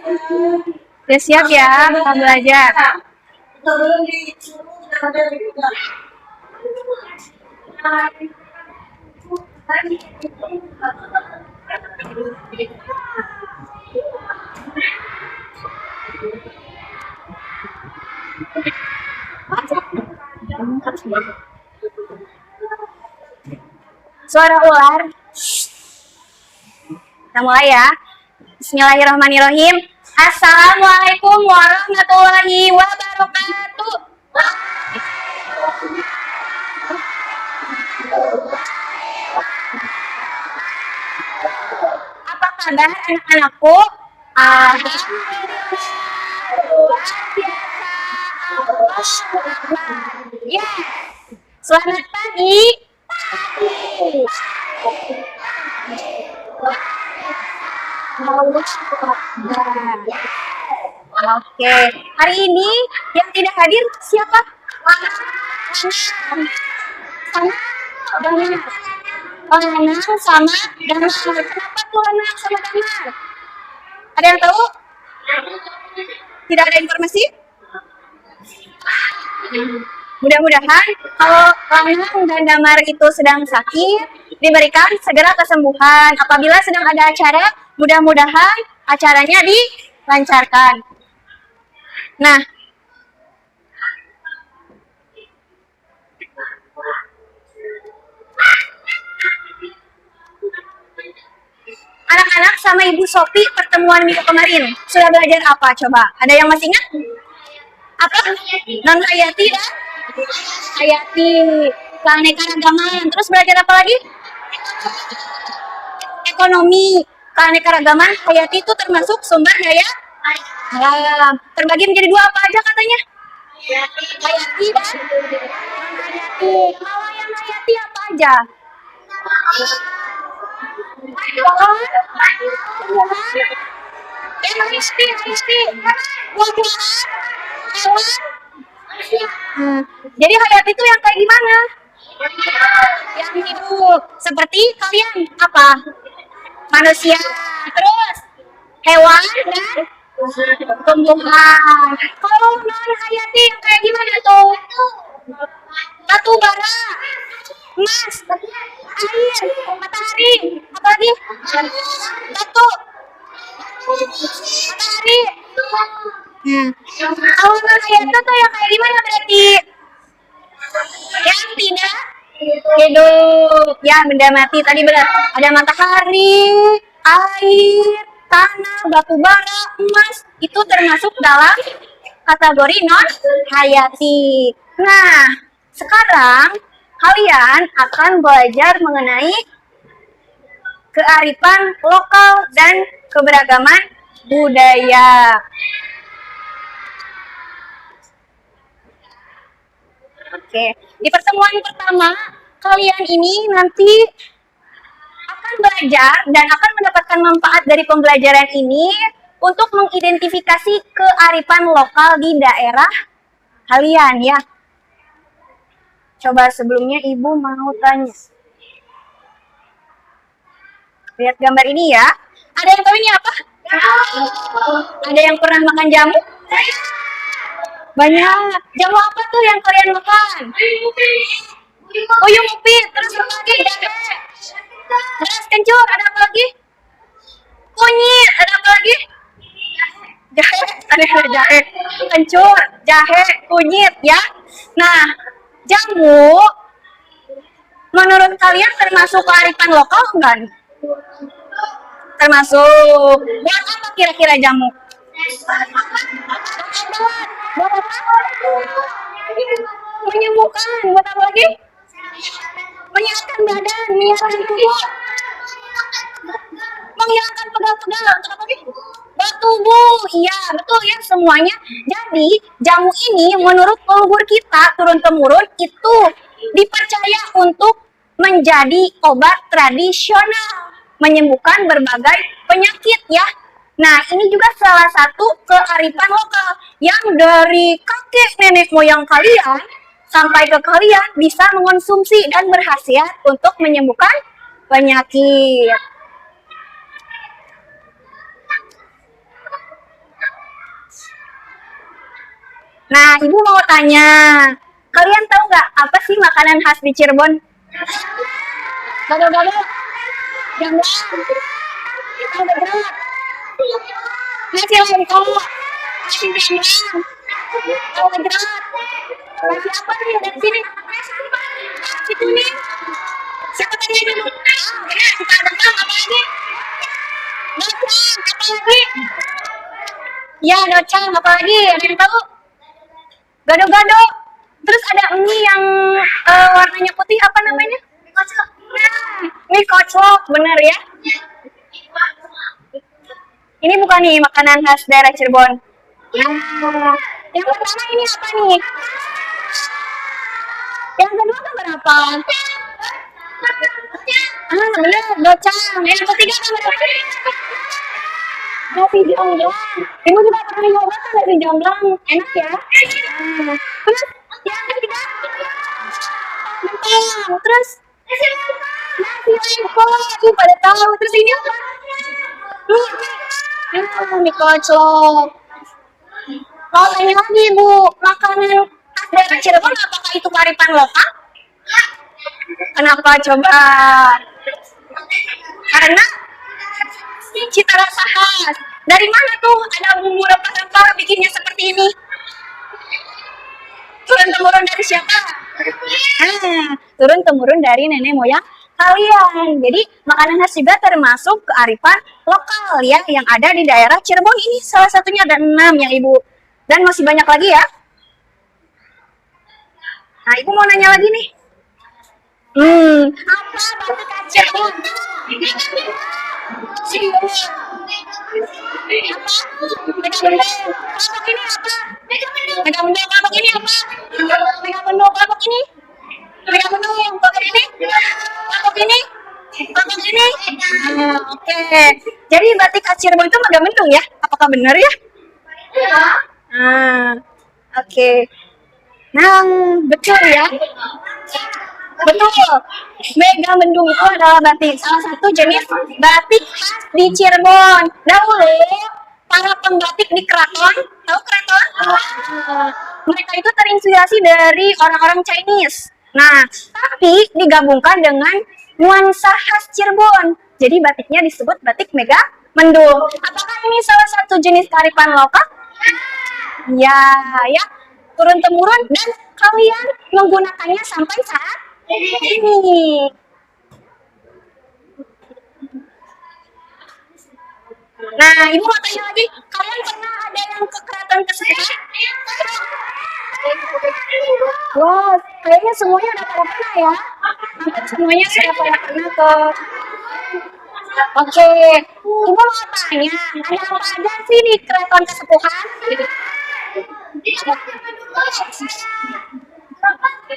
Udah siap ya kita belajar? Suara ular. Kita mulai ya. Bismillahirrahmanirrahim. Assalamualaikum warahmatullahi wabarakatuh. Apa kabar anak-anakku? Ya, selamat pagi. Oke, hari ini yang tidak hadir siapa? Lanang sama Damar. Kenapa tuh Lanang sama Damar? Ada yang tahu? Tidak ada informasi? Mudah-mudahan kalau Lanang dan Damar itu sedang sakit, diberikan segera kesembuhan. Apabila sedang ada acara, mudah-mudahan acaranya dilancarkan. Nah, anak-anak sama Ibu Sophie pertemuan minggu kemarin sudah belajar apa coba? Ada yang masih ingat? Apa? Non hayati dan hayati, keanekaragaman. Terus belajar apa lagi? Ekonomi, keanekaragaman. Hayati itu termasuk sumber daya alam. Terbagi menjadi dua apa aja katanya? Hayati dan hayati. Kalau yang hayati apa aja? Jadi hayati itu yang kayak gimana? Yang hidup. Seperti kalian apa? Manusia. Terus hewan dan tumbuhan. Kalau non hayati yang kayak gimana tuh? Batu bara, emas, air, matahari, apa lagi? Batu, matahari. Kalau non hayati tuh yang kayak gimana berarti? Yang tidak hidup, ya benda mati tadi benar. Ada matahari, air, tanah, batu bara, emas, itu termasuk dalam kategori non hayati. Nah, sekarang kalian akan belajar mengenai kearifan lokal dan keberagaman budaya. Oke, di pertemuan pertama kalian ini nanti akan belajar dan akan mendapatkan manfaat dari pembelajaran ini untuk mengidentifikasi kearifan lokal di daerah kalian ya. Coba sebelumnya Ibu mau tanya. Lihat gambar ini ya. Ada yang tahu ini apa? Ada yang pernah makan jamu? Banyak. Jamu apa tuh yang kalian makan? Uyung upit. Terus apa lagi? Jahe. Terus kencur. Ada apa lagi? Kunyit. Ada apa lagi? Jahe. Ada jahe. Kencur. Jahe. Kunyit ya. Nah, jamu menurut kalian termasuk kearifan lokal enggak? Termasuk. Buat apa kira-kira jamu? Buat apa? Menyembuhkan. Buat apa lagi? Menyehatkan badan, menyehatkan tubuh, menghilangkan pegal-pegal. Untuk apa lagi? Buat tubuh. Iya, betul ya semuanya. Jadi, jamu ini menurut leluhur kita turun-temurun itu dipercaya untuk menjadi obat tradisional, menyembuhkan berbagai penyakit ya. Nah, ini juga salah satu kearifan lokal yang dari kakek nenek moyang kalian sampai ke kalian bisa mengonsumsi dan berkhasiat untuk menyembuhkan penyakit. Nah, Ibu mau tanya, kalian tahu nggak apa sih makanan khas di Cirebon? Gado-gado, jamblang, tahu berat, nasi lengko, nasi jamblang, tahu berat, nasi apa nih dari sini? Nasi kuning. Siapa tadi yang dulu? Benar, kita ada tahu apa lagi? Docang, apa lagi? Ya, docang, apa lagi? Ada yang tahu? Gado-gado. Terus ada mie yang warnanya putih, apa namanya? Mie koclok, bener ya? Ini bukan nih makanan khas daerah Cirebon. Nah, yang pertama ini apa nih? Yang kedua gambar apa? Bener, docang. Yang ketiga gambar apa? Nasi jamblang. Ibu juga pernah nyoba kan nasi jamblang, enak ya? Terus yang ketiga mentang. Terus nasi lengko, aku pada tahu. Terus ini apa? Mie koclok. Mau tanya lagi Bu, makanan khas daerah Cirebon apakah itu kearifan lokal? Kenapa coba? Karena cita rasa khas. Dari mana tuh ada bumbu rempah-rempah bikinnya seperti ini? Turun temurun dari siapa? Turun temurun dari nenek moyang kalian. Jadi makanan khas juga termasuk kearifan lokal ya yang ada di daerah Cirebon ini. Salah satunya ada 6 yang Ibu. Dan masih banyak lagi ya. Nah, Ibu mau nanya lagi nih. Apa batik Cirebon? Kelompok ini apa? Megamendung. Kelompok ini apa? Megamendung. Kelompok ini? Megamendung. Kelompok ini? Kelompok ini? Kelompok ini? Oke. Jadi batik khas Cirebon itu Megamendung ya? Apakah benar ya? Oke. Nah, betul ya. Betul. Megamendung itu adalah batik, salah satu jenis batik khas di Cirebon. Dahulu para pembatik di keraton, tahu keraton? Mereka itu terinspirasi dari orang-orang Chinese. Nah, tapi digabungkan dengan nuansa khas Cirebon. Jadi batiknya disebut batik Megamendung. Apakah ini salah satu jenis kearifan lokal? Ya, ya, turun temurun dan kalian menggunakannya sampai saat ini. Nah, Ibu mau tanya lagi, kalian pernah ada yang ke keraton kesepuhan? Wah, kayaknya semuanya udah pada pernah ya. Hampir semuanya sudah pada pernah ke. Oke, Ibu mau tanya, ada apa aja sih di keraton kesepuhan?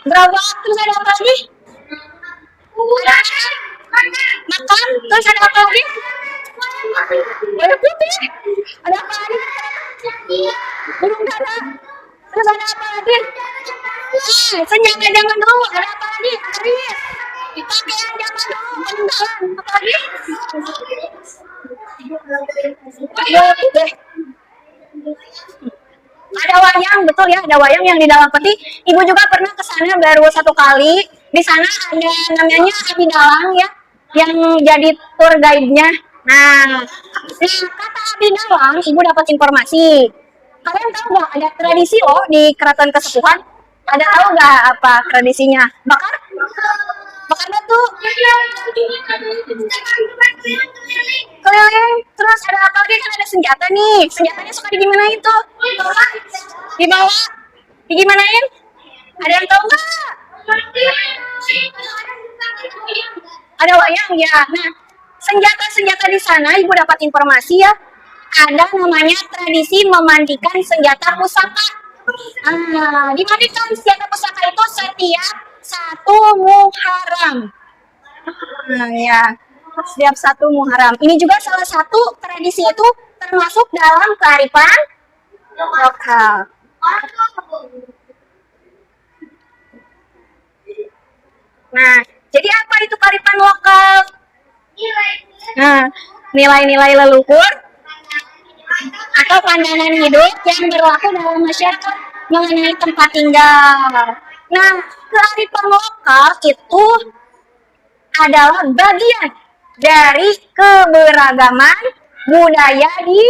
Berapa? Terus ada apa lagi? Makan? Terus ada apa lagi? Ada putih? Ada apa lagi? Burung dara? Terus ada apa lagi? Senjata zaman dulu. Ada apa lagi? Keris. Pakaian zaman dulu. Peninggalan. Apa lagi? Ada putih. Ada wayang, betul ya, ada wayang yang di dalam peti. Ibu juga pernah ke sana baru 1 kali. Di sana ada namanya Abi Dalang ya, yang jadi tour guide-nya. Nah, kata Abi Dalang, Ibu dapat informasi. Kalian tahu nggak ada tradisi loh di Keraton Kesepuhan? Ada tahu nggak apa tradisinya? Bakar? Bakar batu. Keliling. Terus ada apa lagi? Kan ada senjata nih. Senjatanya suka digimanain tuh? Dibawa? Digimanain? Ada yang tahu nggak? Ada wayang ya. Nah, senjata-senjata di sana Ibu dapat informasi ya. Ada namanya tradisi memandikan senjata pusaka. Dimandikan senjata pusaka itu setiap 1 Muharram. Ya, setiap 1 Muharram. Ini juga salah satu tradisi itu termasuk dalam kearifan lokal. Nah, jadi apa itu kearifan lokal? Nah, nilai-nilai leluhur atau pandangan hidup yang berlaku dalam masyarakat mengenai tempat tinggal. Nah, kearifan lokal itu adalah bagian dari keberagaman budaya di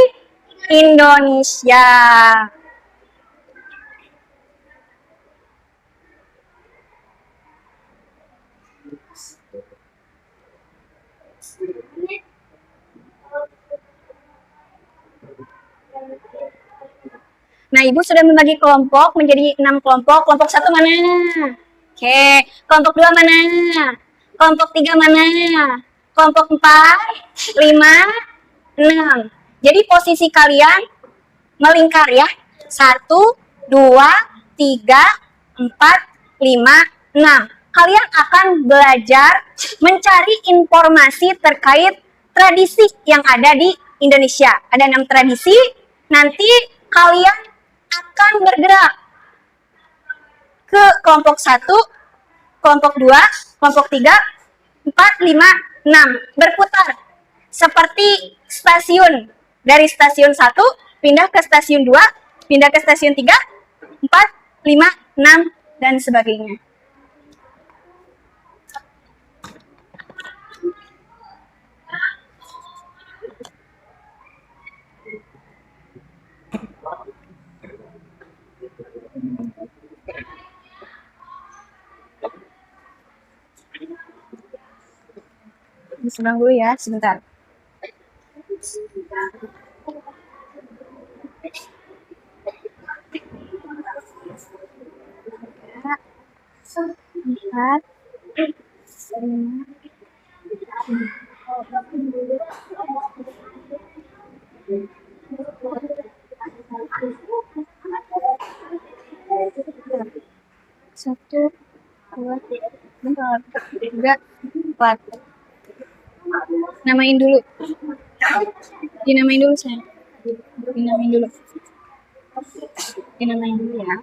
Indonesia. Nah, Ibu sudah membagi kelompok menjadi 6 kelompok. Kelompok 1 mana? Oke. Kelompok 2 mana? Kelompok 3 mana? Kelompok 4, 5, 6. Jadi posisi kalian melingkar ya. 1, 2, 3, 4, 5, 6. Kalian akan belajar mencari informasi terkait tradisi yang ada di Indonesia. Ada 6 tradisi. Nanti kalian akan bergerak ke kelompok 1, kelompok 2, kelompok 3, 4, 5, 6. Berputar seperti stasiun. Dari stasiun 1 pindah ke stasiun 2, pindah ke stasiun 3, 4, 5, 6, dan sebagainya. Disenang dulu ya, sebentar. Empat, satu, dua, tiga, empat. Namain dulu. Dinamain dulu sayang. Dinamain dulu. Dinamain dulu ya.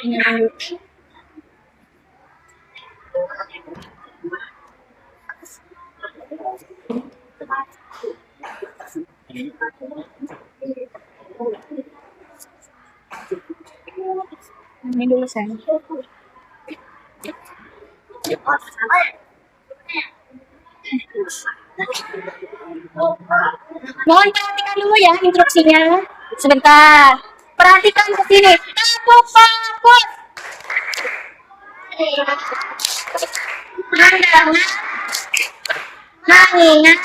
Dinamain dulu. Namain dulu sayang. Mohon perhatikan dulu ya instruksinya. Sebentar. Perhatikan ke sini. Tepuk fokus. Pandangan. Mengingat.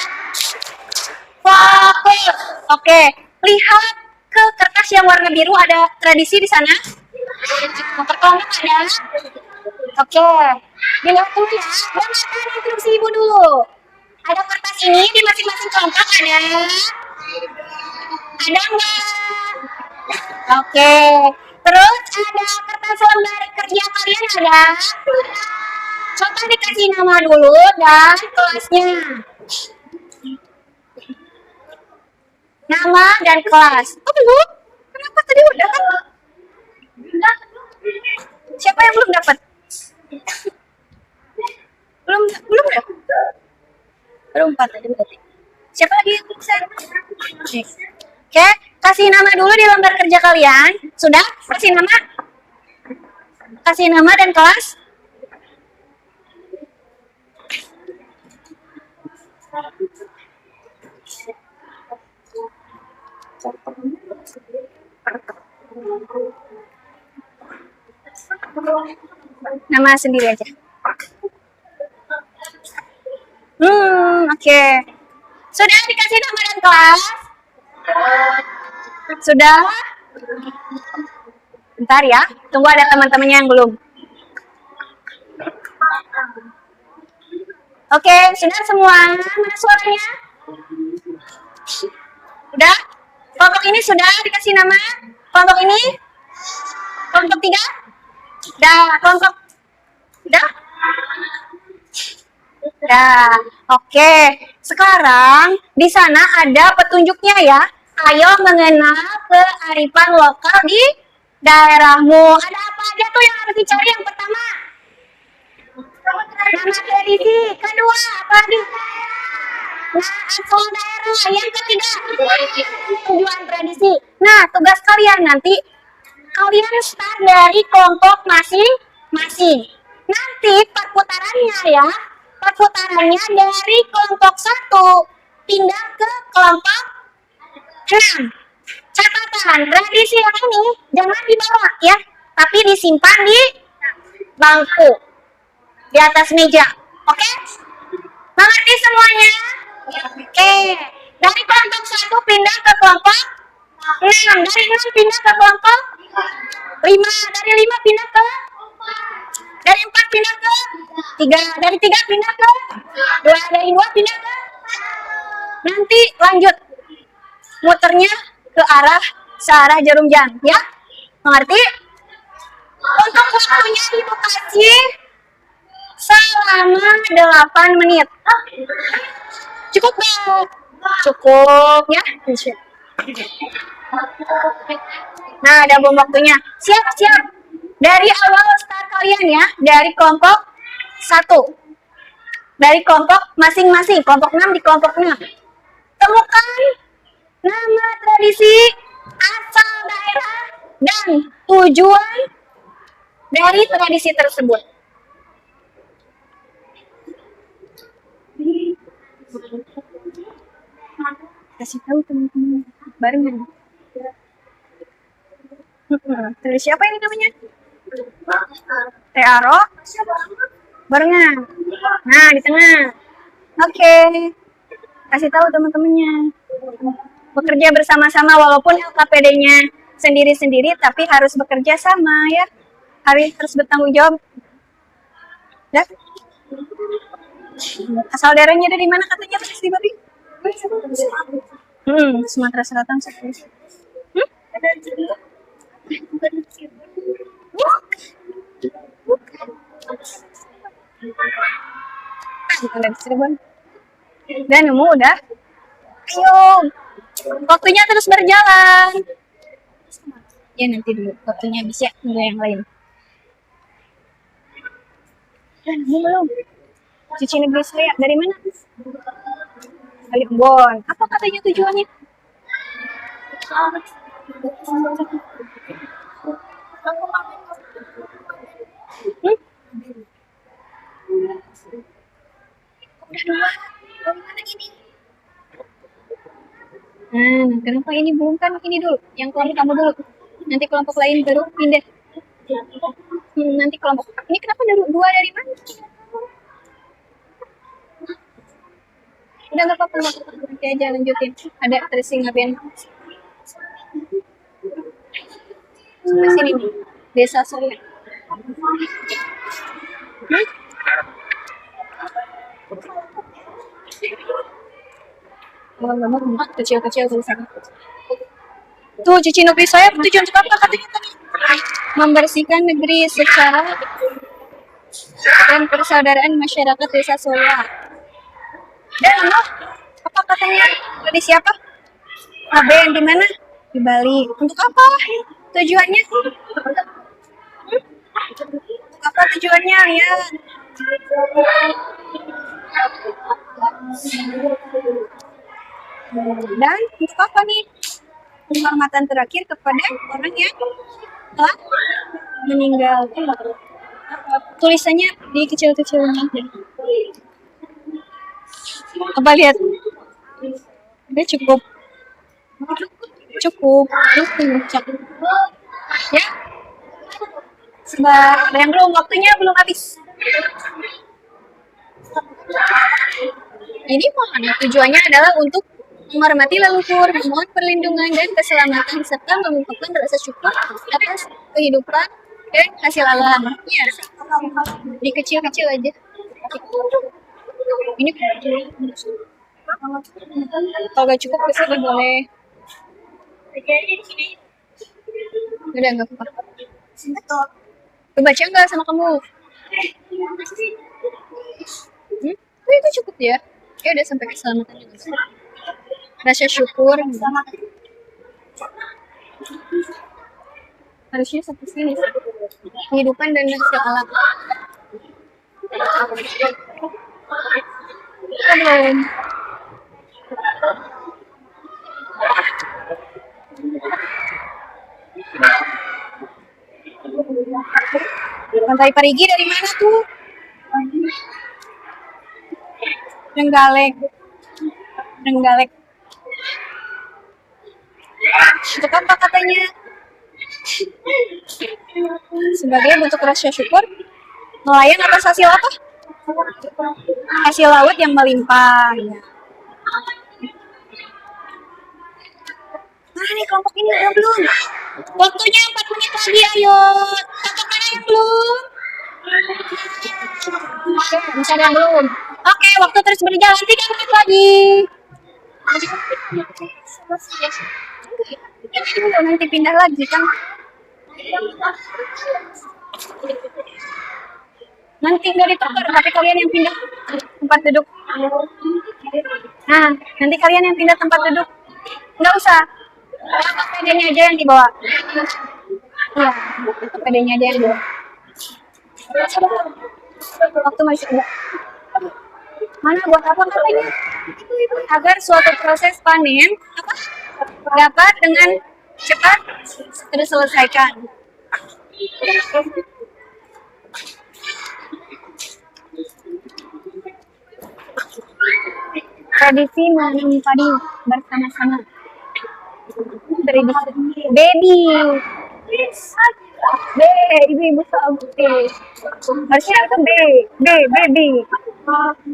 Fokus. Oke. Lihat ke kertas yang warna biru, ada tradisi di sana. Perkelompok ada. Oke. Dilihat dulu ya. Dengarkan instruksi Ibu dulu. Ada kertas ini di masing-masing kelompok ada. Ada enggak? Oke. Terus ada kertas lembar kerja kalian ada. Coba dikasih nama dulu dan kelasnya. Nama dan kelas. Oh belum? Kenapa tadi udah kan? Siapa yang belum dapat? Belum ya? Baru 4 tadi berarti. Siapa lagi yang bisa? Oke, kasih nama dulu di lembar kerja kalian. Sudah? Kasih nama? Kasih nama dan kelas? Nama sendiri aja. Oke. Sudah dikasih nama dan kelas? Sudah? Bentar ya, tunggu ada teman-temannya yang belum. Oke, sudah semua? Mana suaranya? Sudah? Kelompok ini sudah dikasih nama? Kelompok ini? Kelompok 3? Udah, kelompok? Udah? Udah. Oke, sekarang di sana ada petunjuknya ya. Ayo mengenal kearifan lokal di daerahmu. Ada apa aja tuh yang harus dicari? Yang pertama, nama tradisi. Kedua, apa lagi? Nah, asal daerah. Yang ketiga, tujuan tradisi. Nah, tugas kalian nanti, kalian start dari kelompok masing-masing. Nanti perputarannya ya, perputarannya dari kelompok 1 pindah ke kelompok 6. Catatan, tradisi yang ini jangan dibawa ya, tapi disimpan di bangku, di atas meja. Oke? Mengerti semuanya? Oke. Dari kelompok 1 pindah ke kelompok 6. Dari 6 pindah ke kelompok 5. Dari 5 pindah ke, dari 4 pindah ke 3. Dari 3 pindah ke 2. Dari 2 pindah ke, nanti lanjut muternya ke arah searah jarum jam ya. Mengerti? Untuk waktunya Ibu kasih selama 8 menit. Cukup gak? Cukup ya. Nah, ada bom waktunya. Siap-siap. Dari awal start kalian ya, dari kelompok 1. Dari kelompok masing-masing, kelompok 6 di kelompok 6. Temukan nama tradisi, asal daerah, dan tujuan dari tradisi tersebut. Kasih tahu teman-teman bareng. Tulis siapa ini namanya? Tearo barengan. Nah, di tengah. Oke. Kasih tahu teman-temannya. Bekerja bersama-sama walaupun LKPD-nya sendiri-sendiri, tapi harus bekerja sama ya. Harus bertanggung jawab. Ya. Asal daerahnya dari mana katanya Pak Sri Babi? Sumatera Selatan. Bukan dari Cirebon. Udah nemu udah. Ayo, waktunya terus berjalan. Ya nanti dulu waktunya bisa tunggu yang lain. Udah nemu belum? Cuci negeri saya dari mana? Dari Ambon. Apa katanya tujuannya? Udah dua. Bagaimana ini? Kenapa ini belum kan? Ini dulu. Yang kelompok kamu dulu. Nanti kelompok lain baru pindah. Nanti kelompok. Ini kenapa dua dari mana? Udah nggak apa-apa. Nanti aja lanjutin. Ada tracing ngapain? Sampai sini nih. Desa Surya. Kecil-kecil tulisannya. Tuh, cuci negeri saya tujuan untuk apa katanya tadi? Membersihkan negeri secara dan persaudaraan masyarakat Desa Surya. Dan apa katanya? Tadi siapa? Ngaben di mana? Di Bali. Untuk apa? Tujuannya? Apa tujuannya? Lihat. Dan untuk apa nih? Penghormatan terakhir kepada orang yang telah meninggal. Tulisannya di kecil-kecilnya. Coba lihat. Udah cukup. Ya. Sebar. Ada yang belum, waktunya belum habis. Ini tujuannya adalah untuk menghormati leluhur, memohon perlindungan dan keselamatan, serta mengungkapkan rasa syukur atas kehidupan dan hasil alam. Ya, di kecil-kecil aja. Ini kalau gak cukup kesini boleh. Udah nggak apa-apa. Baca nggak sama kamu? Oh, itu cukup ya. Ya udah sampai keselamatan juga. Rasa syukur. Harusnya sampai sini. Kehidupan dan hasil alam. Belum. Pantai Parigi dari mana tuh? Trenggalek. Trenggalek. Itu apa katanya? Sebagai bentuk rasa syukur, nelayan atas hasil apa? Hasil laut yang melimpah. Nah, nih kelompok ini udah belum? Waktunya 4 menit lagi, ayo. Kelompok mana yang belum? Oke, bisa ada yang belum. Oke, waktu terus berjalan 3 menit lagi. Nanti pindah lagi kan? Nanti nggak ditukar, tapi kalian yang pindah tempat duduk. Nah, nanti kalian yang pindah tempat duduk. Nggak usah. PD-nya aja yang dibawa. Iya, PD-nya aja yang dibawa. Waktu masih ada. Mana buat apa katanya? Agar suatu proses panen dapat dengan cepat terselesaikan. Tradisi menanam padi bersama-sama. Tradisi baby. B, ibu-ibu sabti. Harusnya itu baby.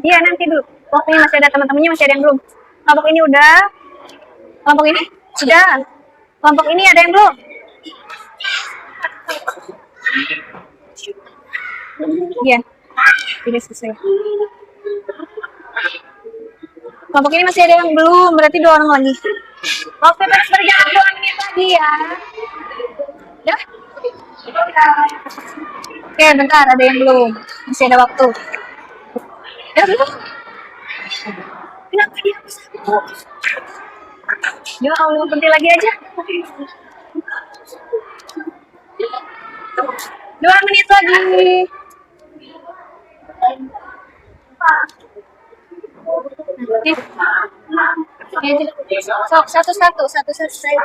Iya nanti dulu. Waktunya masih ada, teman-temannya masih ada yang belum. Kelompok ini udah. Kelompok ini sudah. Kelompok ini ada yang belum. Iya. Tidak selesai. Kelompok ini masih ada yang belum, berarti 2 orang lagi. Waktu terus berjalan 2 menit lagi ya. Udah? Oke, bentar, ada yang belum. Masih ada waktu. Ya, belum? Kenapa dia bisa? Ya Allah, berhenti lagi aja. 2 menit lagi. Sok, satu-satu saya.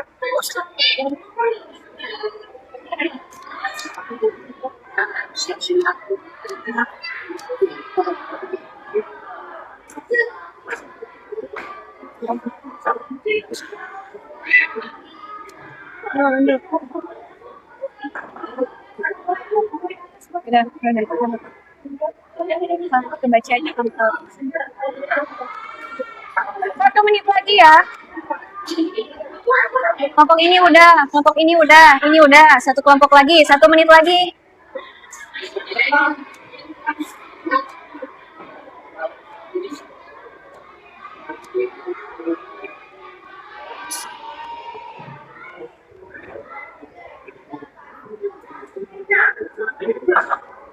Udah. Sampai kebaca aja kamu. 1 menit lagi ya. Kelompok ini udah, ini udah. 1 kelompok lagi, 1 menit lagi.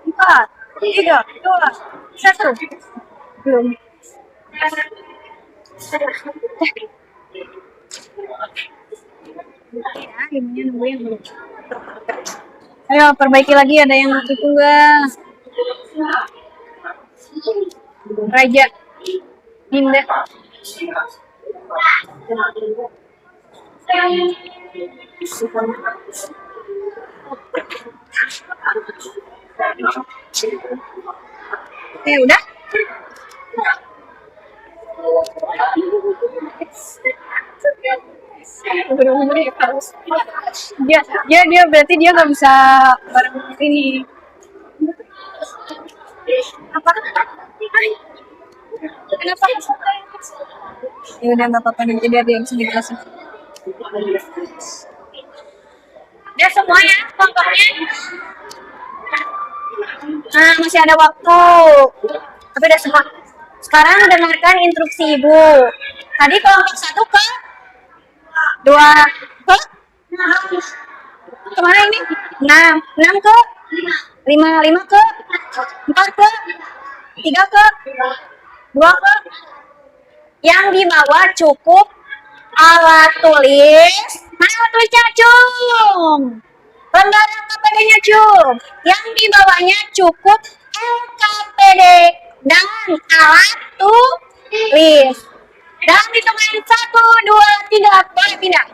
Empat, 3, 2, 1. Belum. Ya, ibunya nungguin belum. Ayo perbaiki lagi, ada yang itu enggak? Raja Dinda. Udah? Bener-bener ya harus. Dia berarti dia nggak bisa bareng ini. Apa? Kenapa? Ya udah nggak apa-apa, nanti dia yang sendiri langsung. Udah semua ya kelompoknya. Nah, masih ada waktu. Tapi udah semua. Sekarang dengarkan instruksi ibu. Tadi kelompok 1 ke 2 ke kemana ini? 6 ke 5 ke 4 ke 3 ke 2 ke. Yang dibawa cukup alat tulis. Mana alat tulisnya, Cung? Lembaran KPD-nya, Cung. Yang dibawanya cukup LKPD dan alat tulis. Dalam hitungan 1, 2, 3, boleh pindah.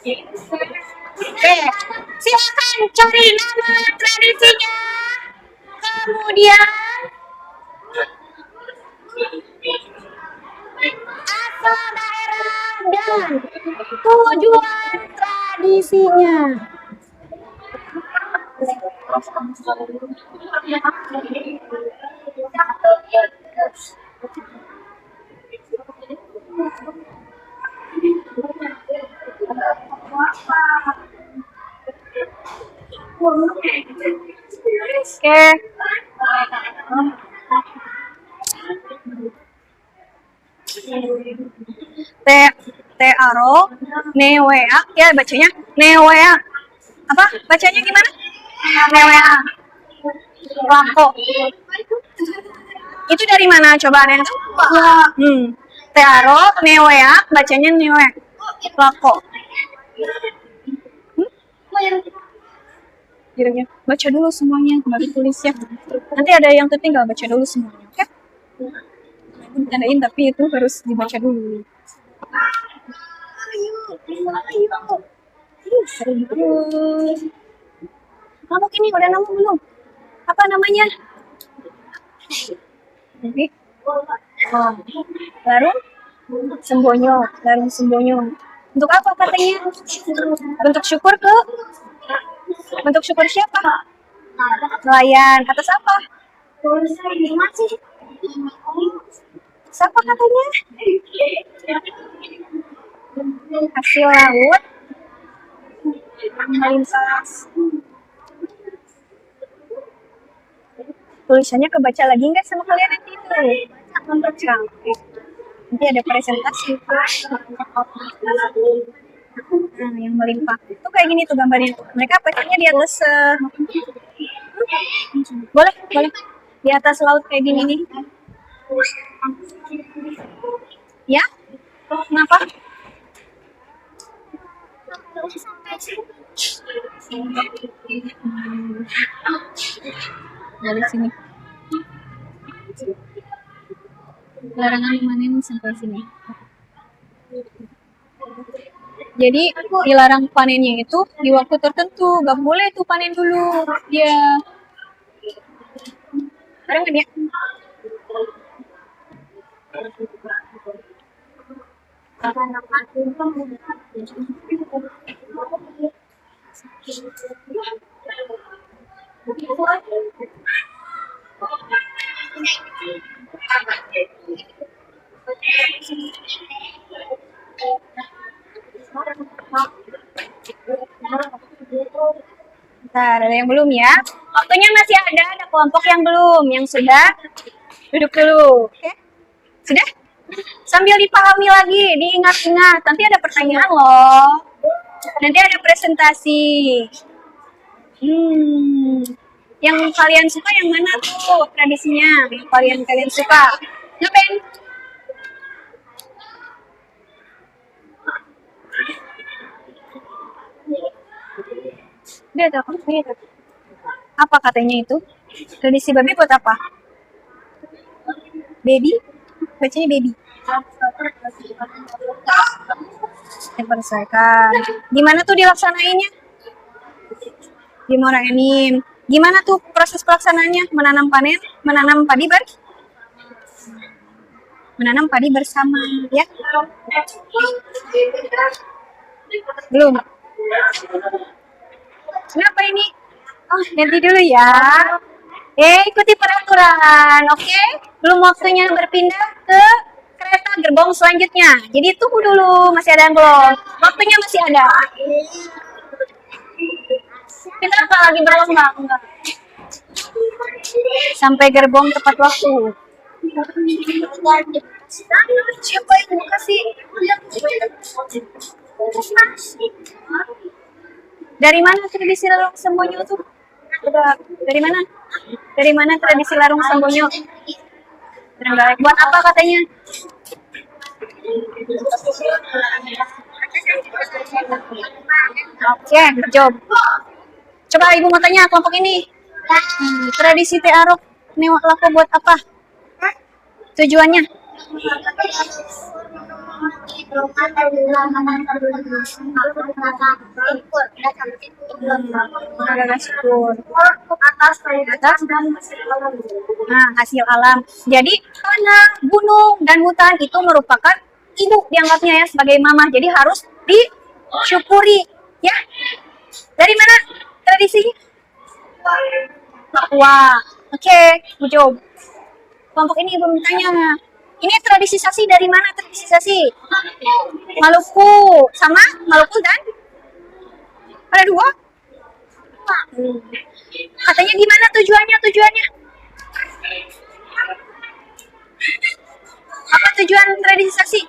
Oke, silakan cari nama tradisinya. Kemudian asal daerah dan tujuan tradisinya. Oke. Aro Newea ya bacanya Newea. Apa bacanya gimana? Newea. Lako. Itu dari mana coba ada yang tahu? Aro Newea bacanya Newe. Lako. Kira-kira baca dulu semuanya baru tulis ya. Nanti ada yang tertinggal, baca dulu semuanya, oke? Aku tandain tapi itu harus dibaca dulu. Kamu kini udah nama belum? Apa namanya? Jadi, Larung Sembonyo, Larung Sembonyo. Untuk apa katanya? Bentuk syukur ke? Bentuk syukur siapa? Nelayan. Atas apa? Siapa katanya? Hasil laut melintas. Tulisannya kebaca lagi nggak sama kalian nanti itu? Membaca. Nanti ada presentasi. Nah, yang melimpah. Itu kayak gini tuh gambarnya. Mereka pecahnya di atas boleh. Di atas laut kayak gini nih. Ya? Kenapa? Dari sini. Larangan memanen sampai sini. Jadi dilarang panennya itu di waktu tertentu, gak boleh tuh panen dulu dia. Ada nggak ya? Bentar, ada yang belum ya? Waktunya masih ada kelompok yang belum, yang sudah duduk dulu. Oke? Sudah? Sambil dipahami lagi, diingat-ingat. Nanti ada pertanyaan loh. Nanti ada presentasi. Yang kalian suka yang mana tuh tradisinya? Yang kalian suka? Ngapain? Dia ada apa katanya itu? Tradisi babi buat apa? Baby? Bacanya baby. Diperselesaikan. Gimana tuh dilaksanainnya? Di Moraenim. Gimana tuh proses pelaksanaannya? Menanam padi bersama, ya? Belum. Kenapa ini? Oh, nanti dulu ya. Ikuti peraturan, oke? Belum waktunya berpindah ke kereta gerbong selanjutnya. Jadi tunggu dulu, masih ada yang belum. Waktunya masih ada. Kita akan lagi berlomba, enggak? Sampai gerbong tepat waktu. Siapa yang mau kasih? Dari mana tradisi larung sembonyo tuh? Dari mana? Dari mana tradisi larung sembonyo? Buat apa katanya? Oke, job. Coba ibu mau tanya kelompok ini. Tradisi Te Arok Newak Lako buat apa? Tujuannya? Ada respon atas nah hasil alam. Jadi tanah, gunung, dan hutan itu merupakan ibu dianggapnya ya sebagai mama. Jadi harus disyukuri ya. Dari mana tradisinya? Papua. Oke, good job. Kelompok ini belum ditanya. Ini tradisi Sasi dari mana tradisi Sasi? Maluku. Sama Maluku dan ada dua. Katanya gimana tujuannya? Apa tujuan tradisi Sasi?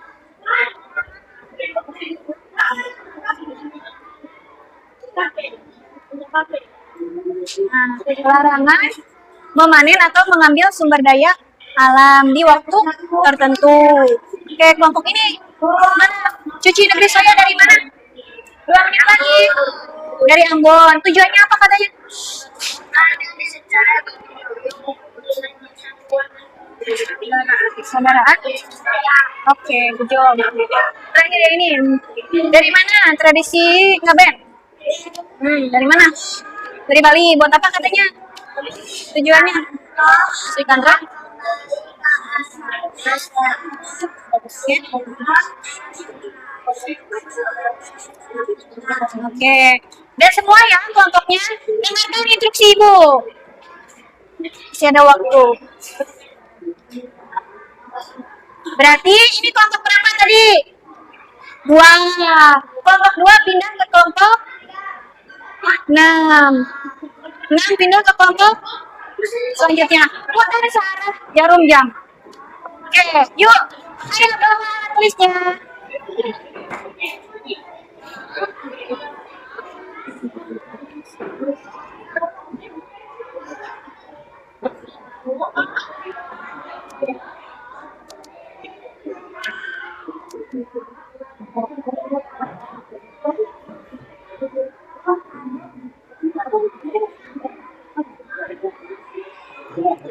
Larangan memanen atau mengambil sumber daya alam di waktu tertentu. Oke, kelompok ini mana? Cuci negeri saya dari mana? 2 menit lagi. Dari Ambon. Tujuannya apa katanya? Saudaraan. Oke, good job. Terakhir ya ini. Dari mana tradisi ngeband? Dari mana? Dari Bali. Buat apa katanya? Tujuannya? Sri Kandra. Oke. Dan semua ya kelompoknya dengarkan instruksi ibu. Masih ada waktu. Berarti ini kelompok berapa tadi? 2. Kelompok 2 pindah ke kelompok 6. 6 pindah ke kelompok selanjutnya. Putar searah jarum jam. Oke, yuk. Ayo bawa tulisnya.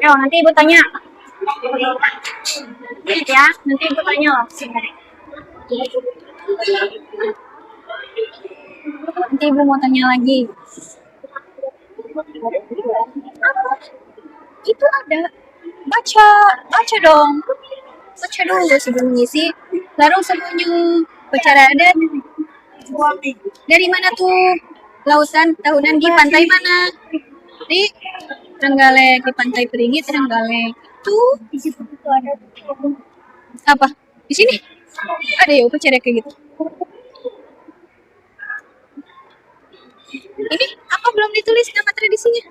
Ayo, nanti ibu tanya. Ingat ya, nanti ibu tanya loh. Nanti ibu mau tanya lagi. Itu ada. Baca dong. Baca dulu sebelum ngisi. Lalu semuanya bicara adat. Dari mana tuh? Lautan tahunan di pantai mana? Di Trenggalek, di Pantai Perigi Trenggalek. Tuh di situ ada apa? Di sini ada ya upacara kayak gitu. Ini apa belum ditulis nama tradisinya?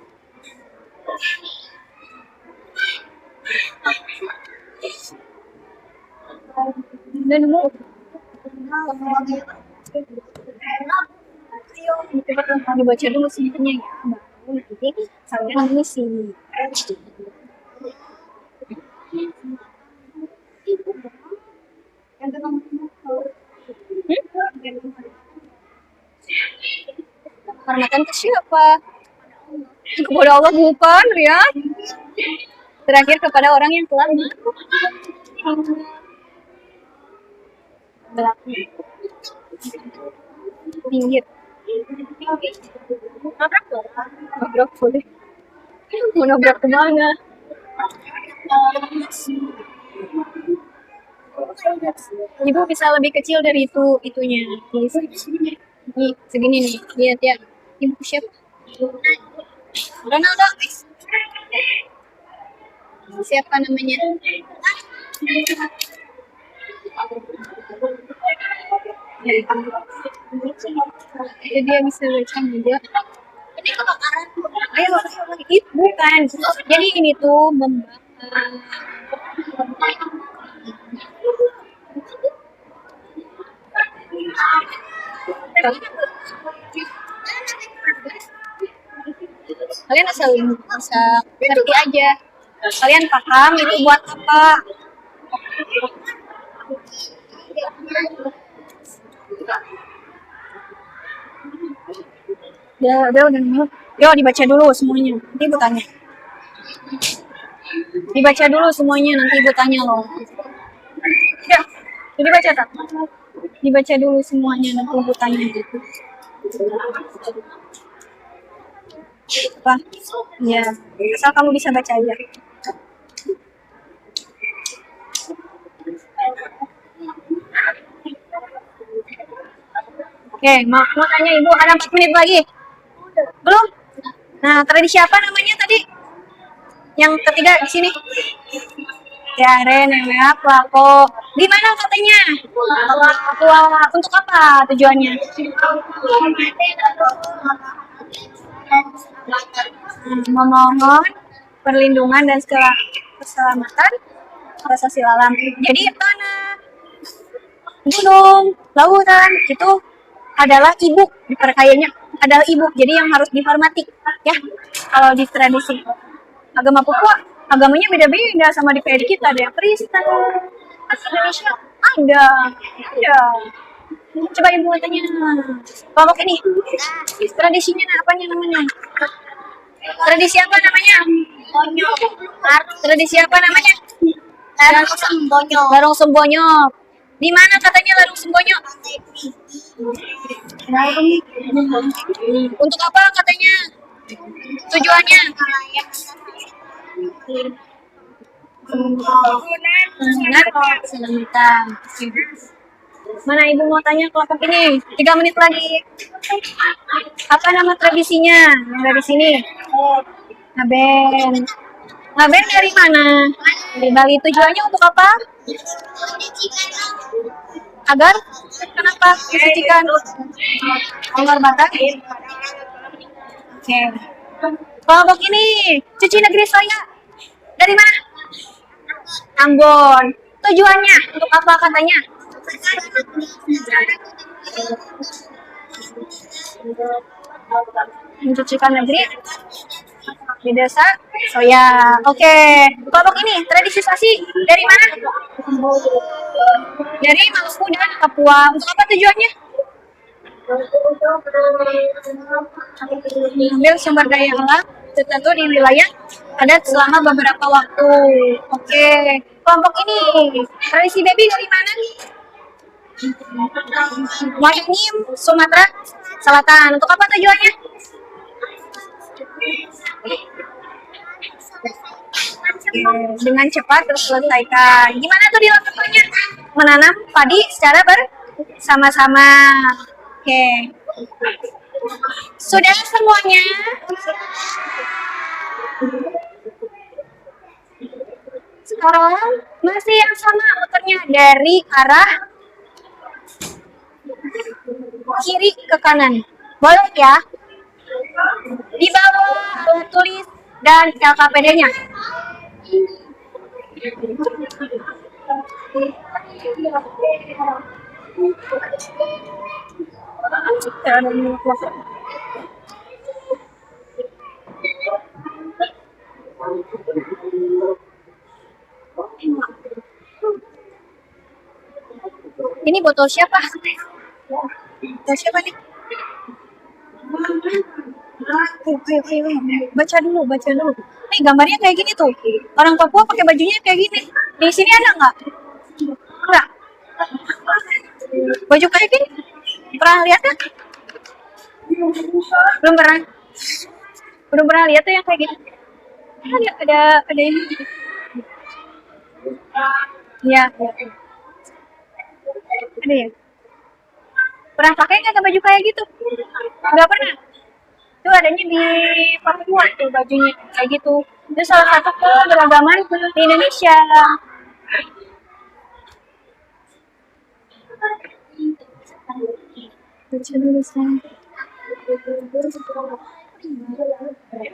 Dan mau dibaca dulu sebenarnya ya. Nanti sambil ngisi. Hormatan ke siapa? Kepada Allah bukan, Rian. Terakhir kepada orang yang telah pinggir. Nabrak boleh. Mau nabrak kemana? Ibu bisa lebih kecil dari itunya. Nih, segini nih. Lihat ya. Ibu siapa? Ronaldo. Siapa namanya? Jadi dia bisa baca juga. Ini kebakaran. Ayo lagi. Bukan. Jadi ini tuh membakar. Kalian asal bisa ngerti aja. Kalian paham itu buat apa? Udah. Yo, dibaca dulu semuanya. Nanti ibu tanya. Dibaca dulu semuanya, nanti ibu tanya loh. Dibaca tak? Dibaca dulu semuanya tuntutannya. Apa? Ya, asal kamu bisa baca aja. Oke, mau tanya Ibu, ada 4 menit lagi. Belum? Nah, tradisi apa namanya tadi? Yang ketiga di sini. Ya, Nemea, Pelako. Di mana katanya? Papua. Untuk apa tujuannya? Memohon perlindungan dan segala keselamatan rasa silalam. Jadi tanah, gunung, lautan itu adalah ibu, diperkayanya adalah ibu. Jadi yang harus dihormati ya. Kalau di tradisi agama Papua, agamanya beda-beda sama di PRI kita. Ada yang Kristen, Indonesia ada. Coba Ibu tanya kelompok ini tradisinya apanya namanya? Tradisi apa namanya? Bonyo. Tradisi apa namanya? Larung Sembonyo. Larung Sembonyo. Di mana katanya Larung Sembonyo? Untuk apa katanya? Tujuannya? Keselamatan. Mana Ibu mau tanya kelompok ini? 3 menit lagi. Apa nama tradisinya? Yang dari sini. Ngaben. Ngaben dari mana? Dari Bali. Tujuannya untuk apa? Agar? Kenapa disucikan? Agar batak? Oke. Kelompok ini cuci negeri saya. Dari mana? Ambon. Tujuannya untuk apa katanya? Mencucikan negeri di desa Soya. Oke. Kelompok ini tradisi sasi dari mana? Dari Maluku dan Papua. Untuk apa tujuannya? Ambil sumber daya alam tertentu di wilayah adat selama beberapa waktu. Oke. Kelompok ini tradisi baby dari mana? Wayangnim, Sumatera Selatan. Untuk apa tujuannya? Dengan cepat terselesaikan. Gimana tuh dilakukannya? Menanam padi secara bersama-sama. Oke. Sudah semuanya? Sekarang masih yang sama muternya dari arah kiri ke kanan. Boleh ya? Di bawah alat tulis dan LKPD-nya. Ini botol siapa? Botol siapa nih? Ayo. Baca dulu. Nih gambarnya kayak gini tuh. Orang Papua pakai bajunya kayak gini. Di sini ada nggak? Enggak. Baju kayak gini? Pernah lihat kan? Belum pernah lihat tuh yang kayak gini. Ada ini. Iya. Ada ya? Pernah pakai nggak baju kayak gitu? Nggak pernah. Itu adanya di Papua tuh bajunya kayak gitu. Itu salah satu keberagaman di Indonesia. Baca dulu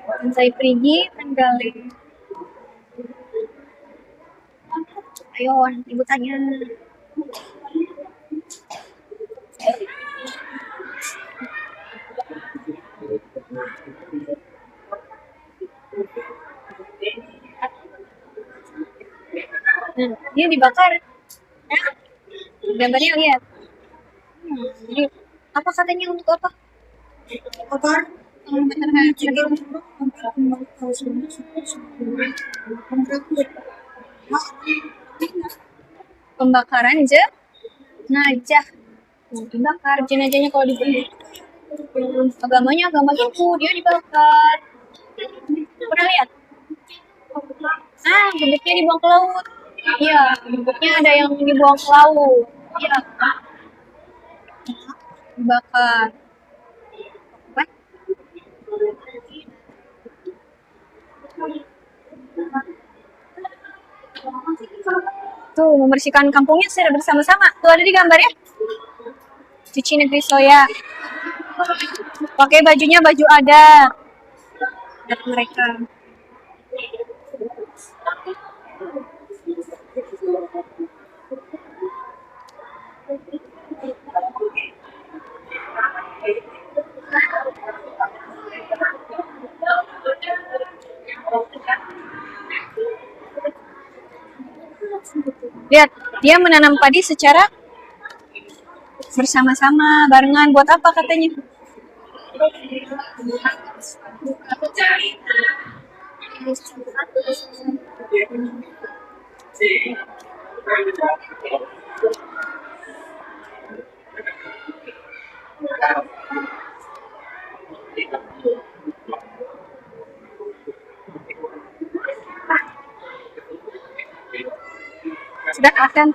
Pantai Perigi, Tenggalek. Ayo, Ibu tanya. Nah, dia dibakar. Ya. Gambarnya lihat. Jadi apa katanya untuk apa? Bakar. Pembakaran Najah. Dibakar jenazahnya kalau dibunuh. Agamanya agama itu dia dibakar. Pernah lihat? Bebeknya dibuang ke laut. Iya, bebeknya ada yang dibuang ke laut. Iya, dibakar. Apa? Tuh, membersihkan kampungnya secara bersama-sama. Tuh ada di gambar ya. Cuci negeri soya. Pakai bajunya baju adat. Adat mereka. Lihat, dia menanam padi secara bersama-sama, barengan. Buat apa katanya? Sudah akan.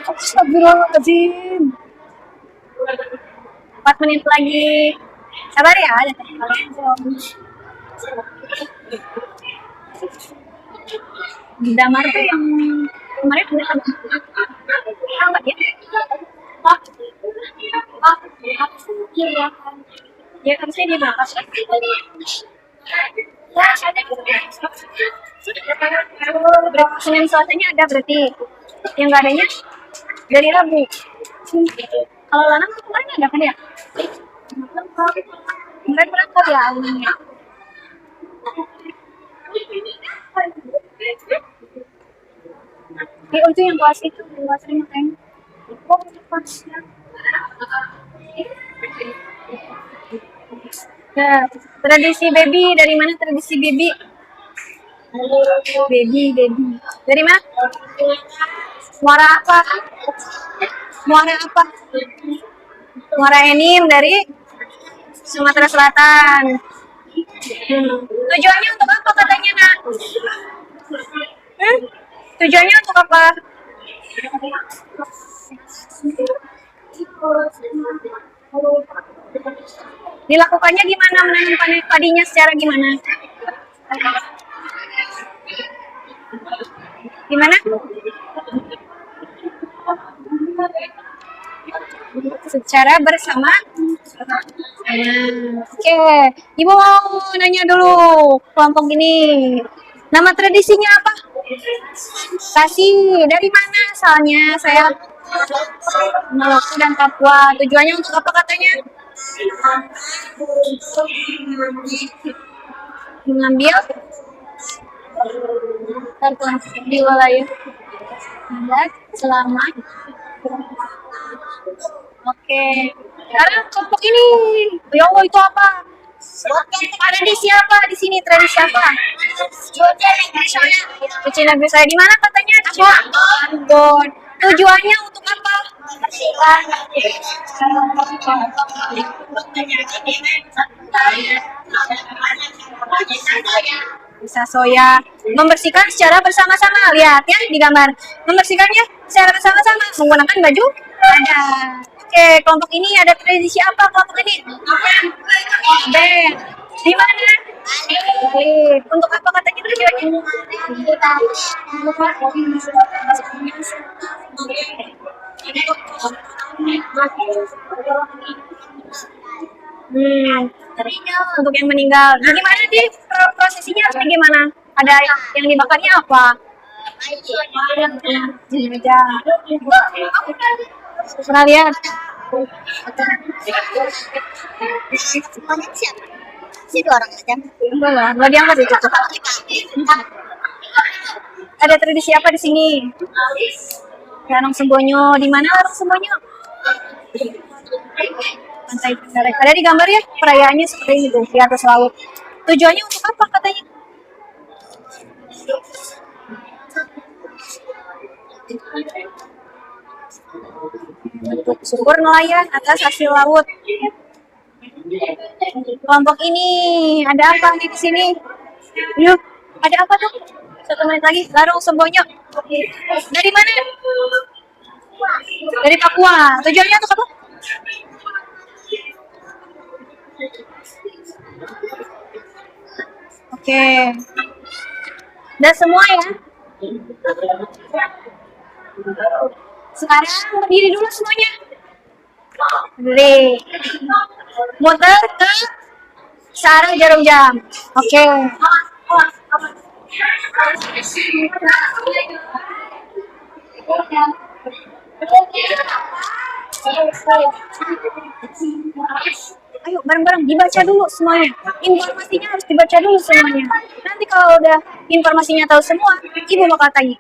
Astagfirullahaladzim. 4 menit lagi. Sabar ya, ada kalian. Damar tuh yang kemarin udah lambat ya? Ya kan saya di belakang. Senin Selasanya ada berarti. Yang nggak adanya dari Rabu. Kalau Lanang tuh kemarin ada kan ya? Kemarin berangkat ya awalnya. Itu yang kelas itu, kelas 5 kan? Nah, tradisi baby, dari mana tradisi baby? Baby. Dari mana? Muara apa? Muara Enim dari Sumatera Selatan. Tujuannya untuk apa katanya, Nak? Tujuannya untuk apa? Dilakukannya gimana? Menanam padinya secara gimana? Gimana? Secara bersama. Oke, Ibu mau nanya dulu kelompok ini. Nama tradisinya apa? Kasih. Dari mana asalnya? Saya Maluku dan Papua. Tujuannya untuk apa katanya? Mengambil di wilayah adat selama. Oke. Sekarang kelompok ini, ya Allah itu apa? Tradisi apa di sini? Tradisi apa? Cuci negeri saya di mana katanya? Cirebon. Tujuannya untuk apa? Bisa soya. Membersihkan secara bersama-sama. Lihat ya di gambar. Membersihkannya secara bersama-sama menggunakan baju adat. Oke, kelompok ini ada tradisi apa kelompok ini? Band. Di mana? Untuk apa katanya tujuannya? Untuk yang meninggal. Nah, gimana sih prosesinya? Gimana? Ada yang dibakarnya apa? Pernah lihat? Siapa? Orang aja. Nggak diangkat itu. Ada tradisi apa di sini? Larang Sembonyo. Di mana Larang Sembonyo? Pantai Trenggalek. Ada di gambar ya? Perayaannya seperti itu di atas laut. Tujuannya untuk apa katanya? Bentuk syukur nelayan atas hasil laut. Kelompok ini ada apa nih di sini? Yuk, ada apa tuh? 1 menit lagi, larung sembonyo. Dari mana? Dari Papua. Tujuannya untuk apa? Oke. Udah semua ya? Sekarang berdiri dulu semuanya. Berdiri. Muter ke searah jarum jam. Oke. Ayo bareng-bareng dibaca dulu semuanya. Informasinya harus dibaca dulu semuanya. Nanti kalau udah informasinya tahu semua, ibu bakal tanya.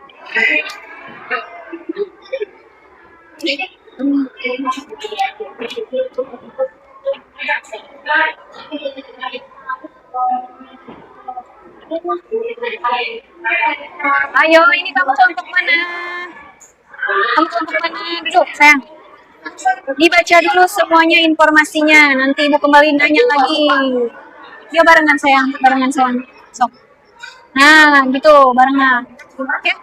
Ayo, ini kamu untuk mana? Kamu untuk mana? Duduk, sayang. Dibaca dulu semuanya informasinya. Nanti ibu kembali nanya lagi. Ya barengan sayang, barengan sayang. Sok. Nah, gitu, barengan. Oke.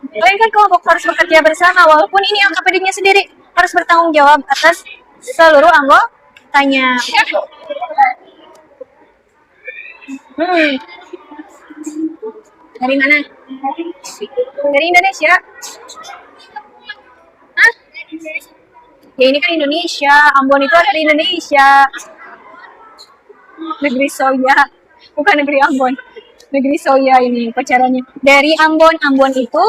Kalian kan kelompok harus bekerja bersama, walaupun ini LKPD-nya sendiri harus bertanggung jawab atas seluruh anggotanya. Dari mana? Dari Indonesia. Hah? Ya ini kan Indonesia, Ambon itu ada di Indonesia. Negeri Soya, bukan negeri Ambon. Negeri Soya ini pacarannya. Dari Ambon, Ambon itu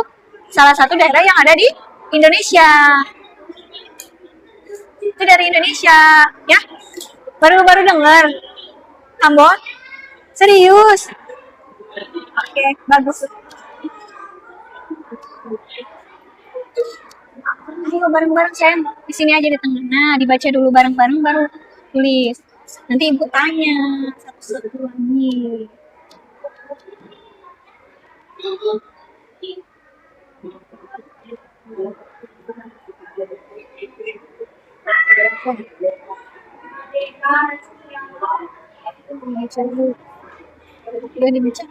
salah satu daerah yang ada di Indonesia. Itu dari Indonesia, ya? Baru dengar. Ambon? Serius? Oke, bagus. Ayo bareng-bareng sayang. Di sini aja di tengah. Nah, dibaca dulu bareng-bareng baru tulis. Nanti ibu tanya satu-satu lagi. Dibaca dulu. Udah dibaca.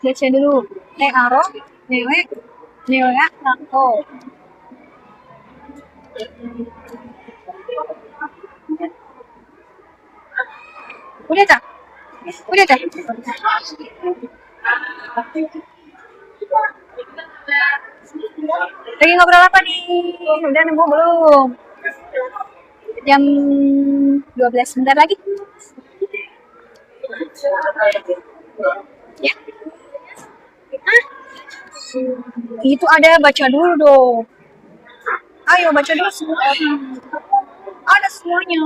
Baca dulu. Aro, newe, newea, rako. Udah tak? Udah tak? Lagi ngobrol apa nih? Udah nemu belum? Jam 12 sebentar lagi. Ya? Hah? Itu ada baca dulu dong. Ayo baca dulu semua. Ada semuanya.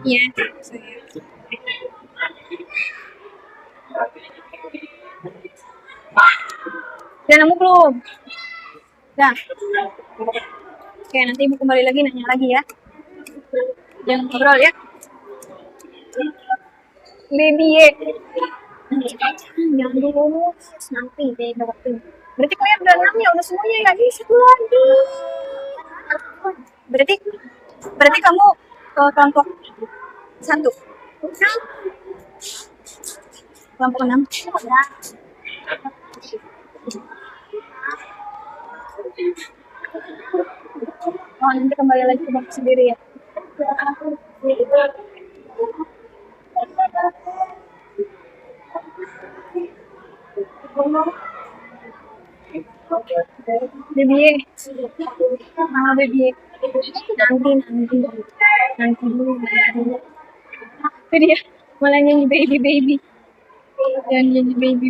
Iya, udah nemu belum? Udah. Oke, nanti ibu kembali lagi nanya lagi ya. Jangan ngobrol ya. Baby ye. Jangan dulu. Nanti beda waktu. Berarti kalian udah 6 ya, udah semuanya nggak bisa satu lagi. Berarti kamu kelompok 1. Kelompok 6. Oh, nanti kembali lagi ke bangku sendiri ya. Baby, mama baby, nanti dulu. Itu dia malah nyanyi baby, jangan nyanyi baby,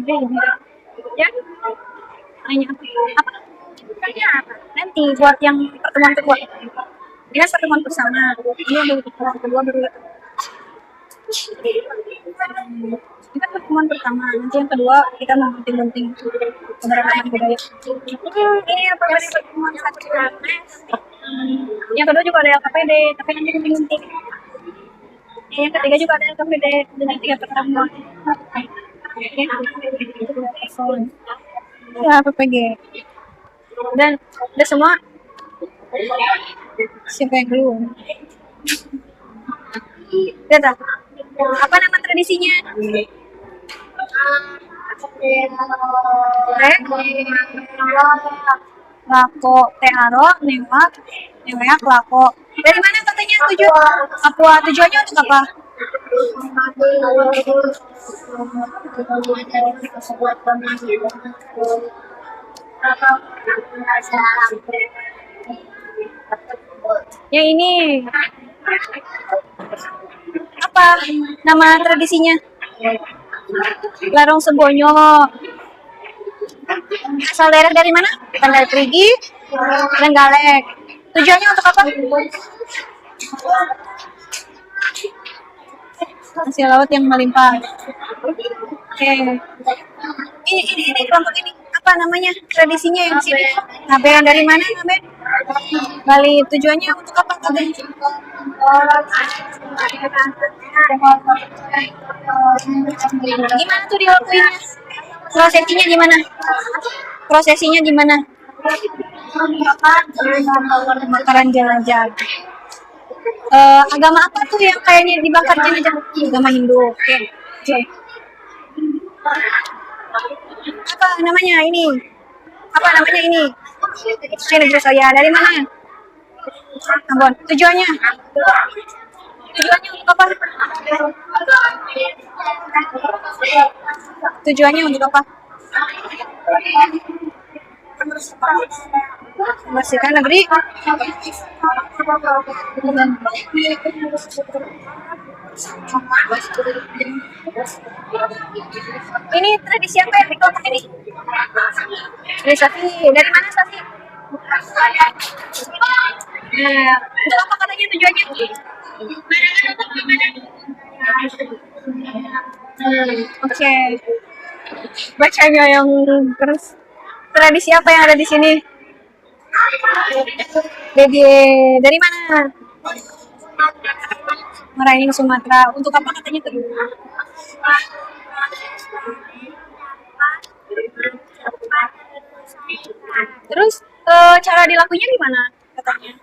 ya? Nanya apa? Nanti buat yang pertemuan kedua. Dia pertemuan bersama. Ini yang pertemuan kedua baru. Kita pertemuan pertama, nanti yang kedua kita mau gunting-gunting keberagaman budaya. Ini apa tadi pertemuan satu yang kedua juga ada LKPD, tapi nanti gunting-gunting. Yang ketiga juga ada LKPD, dengan 3 pertemuan. Ya, PPG. Dan udah semua. Siapa yang belum? Lihat apa nama tradisinya? Lako Tearo Newak Neweak Lako. Dari mana katanya tujuannya untuk apa? Yang ini apa nama tradisinya? Larong Sebonyo. Asal daerah dari mana? Tandal Perigi, Trenggalek. Tujuannya untuk apa? Hasil laut yang melimpah. Oke. Ini kelompok ini apa namanya? Tradisinya yang sini. Nabe yang dari mana, Nabe? Bali. Tujuannya untuk apa, Nabe? Gimana tuh dilakuinnya? Prosesinya gimana? Bakaran jenazah. Agama apa tuh yang kayaknya dibakar jenazah? Agama Hindu. Oke. Apa namanya ini? Ini negeri saya. Dari mana? Ambon. Tujuannya untuk apa? Tujuannya untuk apa? Membersihkan negeri. Ini tradisi apa yang di kelompok ini? Dari mana Safi? Untuk apa katanya tujuannya? Oke. Bacanya yang terus. Tradisi apa yang ada di sini? Dari mana? Merangin Sumatera. Untuk apa katanya tuh? Terus cara dilakunya gimana katanya?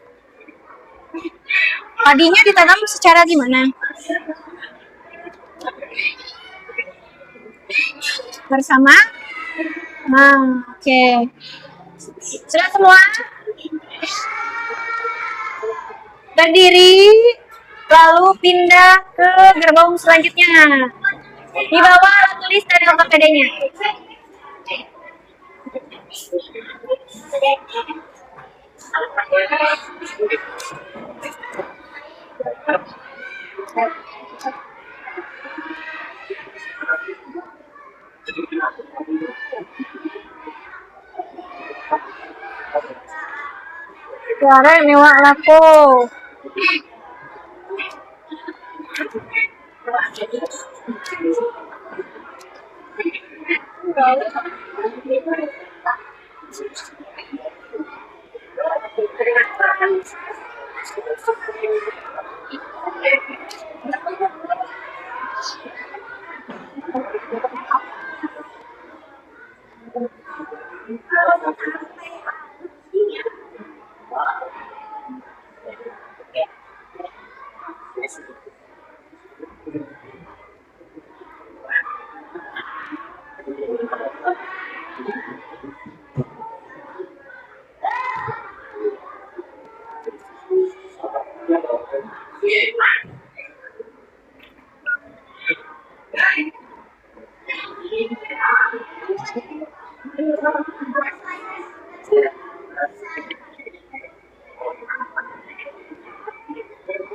Padinya ditanam secara gimana? Bersama? Oke. Sudah semua? Berdiri, lalu pindah ke gerbong selanjutnya. Di bawah tulis dari LKPD-nya. Suara mewah lako.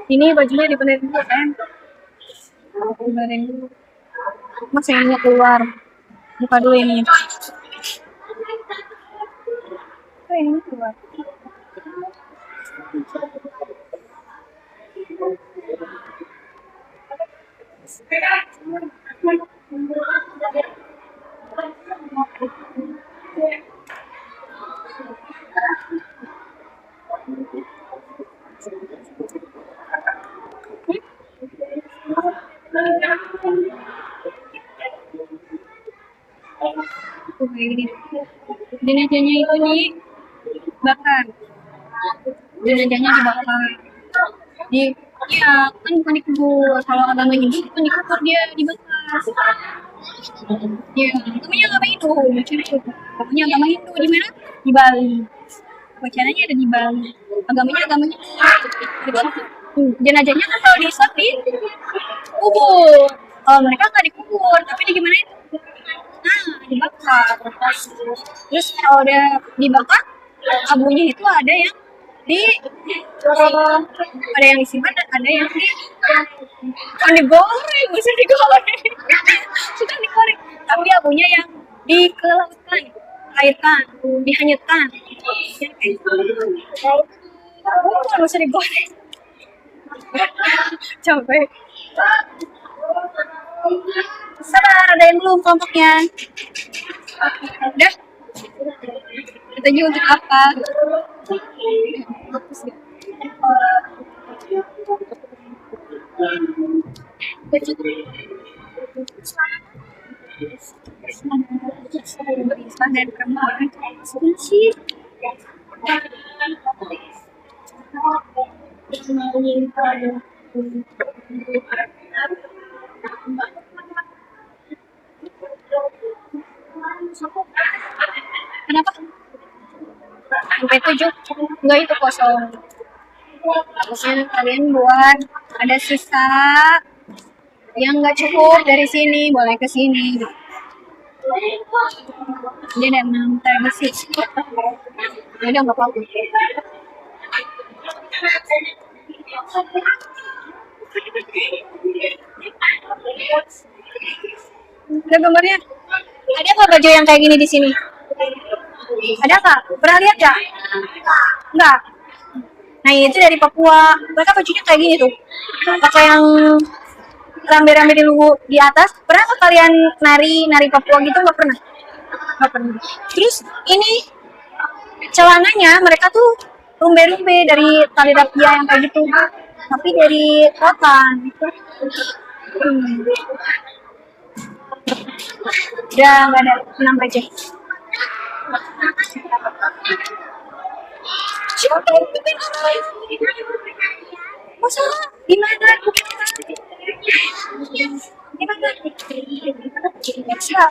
Ini bajunya dibenerin dulu kan? Dibenerin dulu. Mas yang keluar. Buka dulu ini. Ini Tuh kayak gini. Jenazahnya itu dibakar. Jenazahnya dibakar. Di ya kan bukan dikubur. Kalau agama Hindu kan dikubur, dia dibakar. Ya, namanya agama Hindu. Pokoknya agama Hindu di mana? Di Bali. Wacananya ada di Bali. Agamanya agama Hindu. Dibakar. Jenazahnya kan kalau diisap di kubur. Kalau mereka nggak dikubur, tapi di gimana itu? Nah, dibakar. Terus kalau udah dibakar, abunya itu ada yang di ada yang disimpan dan ada yang kan digoreng, bisa digoreng. Suka digoreng. Tapi abunya yang dikelautkan, cairkan, dihanyutkan. Bukan bisa digoreng. Capek. Sabar, ada yang belum kelompoknya. Udah. Kita juga untuk apa? Dan perempuan sih. Kenapa? Sampai 7? Enggak, itu kosong. Harusnya kalian buat ada sisa yang nggak cukup dari sini, boleh ke sini. Dia ada 6 tradisi. Ya udah nggak apa-apa. Ada gambarnya. Ada nggak baju yang kayak gini di sini? Ada nggak? Pernah lihat nggak? Nggak. Nah itu dari Papua. Mereka bajunya kayak gini tuh. Pakai yang rame-rame di atas. Pernah nggak kalian nari Papua gitu? Nggak pernah. Nggak pernah. Terus ini celananya mereka tuh rumbe-rumbe dari tali rapia yang kayak gitu. Tapi dari rotan. Udah nggak ada, 6 aja. Siapa yang bikin orang? Masa? Gimana? Gimana? Bisa.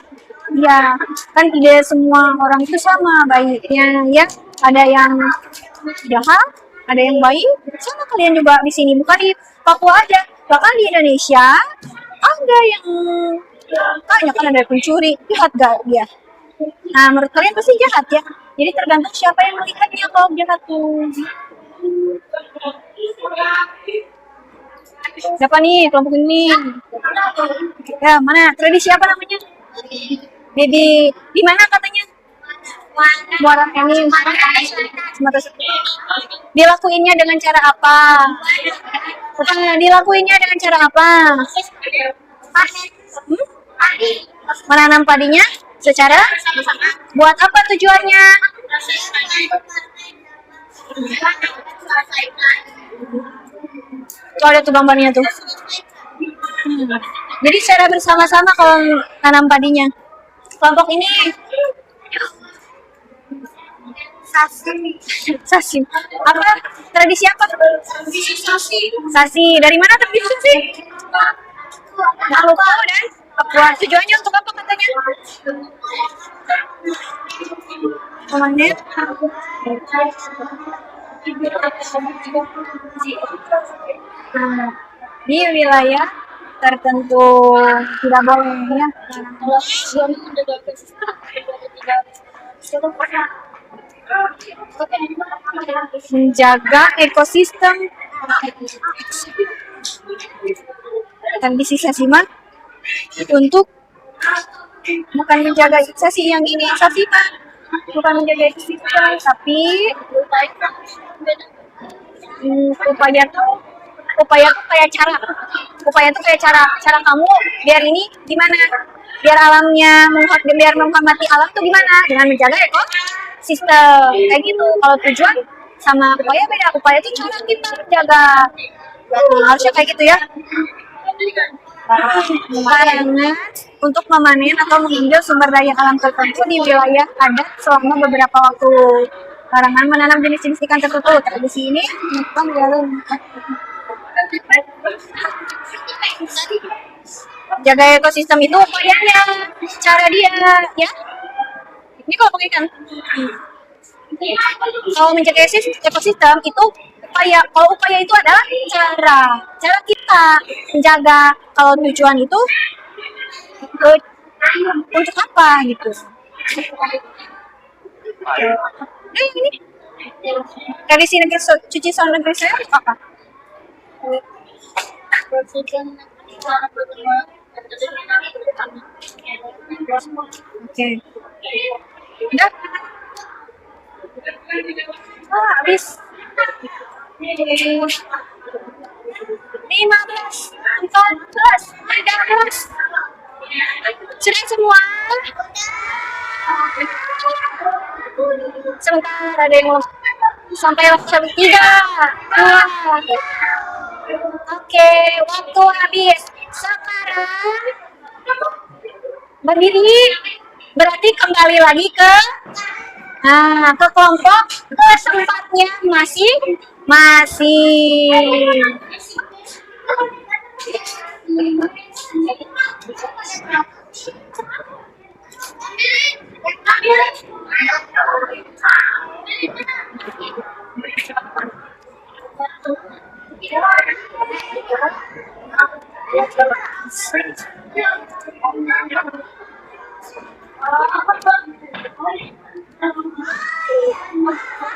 Ya, kan tidak semua orang itu sama baiknya ya. Ada yang jahat, ada yang baik. Sama kalian juga di sini, bukan di Papua aja. Bahkan di Indonesia ada yang banyak kan ada pencuri, jahat gak dia? Nah, menurut kalian pasti jahat ya. Jadi tergantung siapa yang melihatnya kalau jahat tuh. Siapa nih kelompok ini? Ya, mana? Tradisi apa namanya? Baby, di mana katanya? Muara ini. Dilakuinnya dengan cara apa? Dilakuinnya dengan cara apa? Menanam padinya secara buat apa tujuannya? Tuh ada tuh gambarnya tuh. Jadi secara bersama-sama kalau tanam padinya. Kelompok ini Sasi. Apa? Tradisi apa? Sasi. Dari mana tradisi sih? Maluku dan Papua. Tujuannya untuk apa katanya? Namanya? Di wilayah tertentu tidak boleh ya. Menjaga ekosistem. Tradisi Sasima untuk bukan menjaga sasi yang ini, Sasima bukan menjaga ekosistem, tapi upaya tuh kayak cara kamu biar ini gimana, biar biar menghormati alam tuh gimana, dengan menjaga ekosistem kayak gitu. Kalau tujuan sama upaya beda. Upaya itu cara kita menjaga, harusnya kayak gitu ya. Larangan untuk memanen atau mengambil sumber daya alam tertentu di wilayah adat selama beberapa waktu. Larangan menanam jenis-jenis ikan tertentu. Tradisi ini jaga ekosistem itu upayanya, cara dia ya. Ini kalau pakai ikan. Kalau menjaga ekosistem itu upaya. Kalau upaya itu adalah cara kita menjaga. Kalau tujuan itu untuk apa gitu. Ini tradisi negeri cuci tangan negeri saya apa? Oke. Udah? Habis. 15, 14, 13. Sudah semua? Sebentar, ada yang belum sampai jam 3. Oke, waktu habis. Sekarang berdiri, berarti kembali lagi ke kelompok tempatnya masing-masing.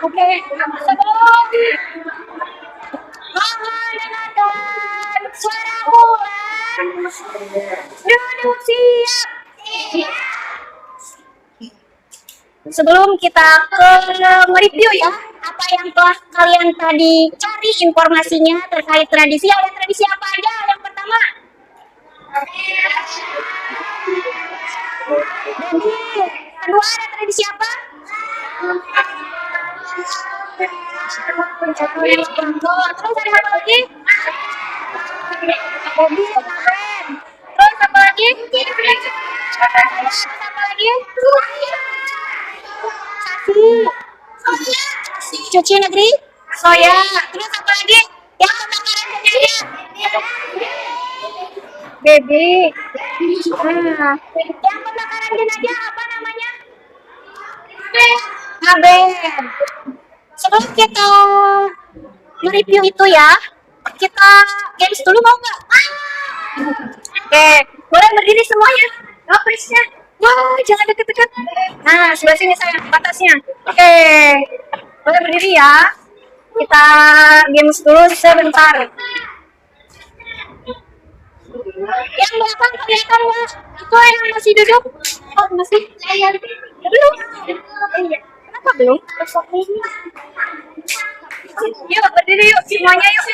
Oke, sebelum mendengarkan suara ular, duduk siap. Sebelum kita ke review ya, apa yang telah kalian tadi cari informasinya terkait tradisi, ada tradisi apa aja? Yang pertama, kedua ada tradisi apa? Terus ada apa lagi? Terus apa lagi? Cuci negeri soya. Terus apa lagi? Yang pembakaran jenazah, baby. Yang pembakaran jenazah apa namanya? Aben. Sebelum kita mereview itu ya, kita games dulu mau nggak? Oke, boleh berdiri semuanya. Please-nya. Wah, jangan deket-deket. Nah, sebelah sini saya batasnya. Oke, boleh berdiri ya. Kita games dulu sebentar. Yang belakang kelihatan nggak? Itu yang masih duduk? Oh, masih? Belum? Kenapa belum? Yuk, berdiri yuk. Semuanya yuk.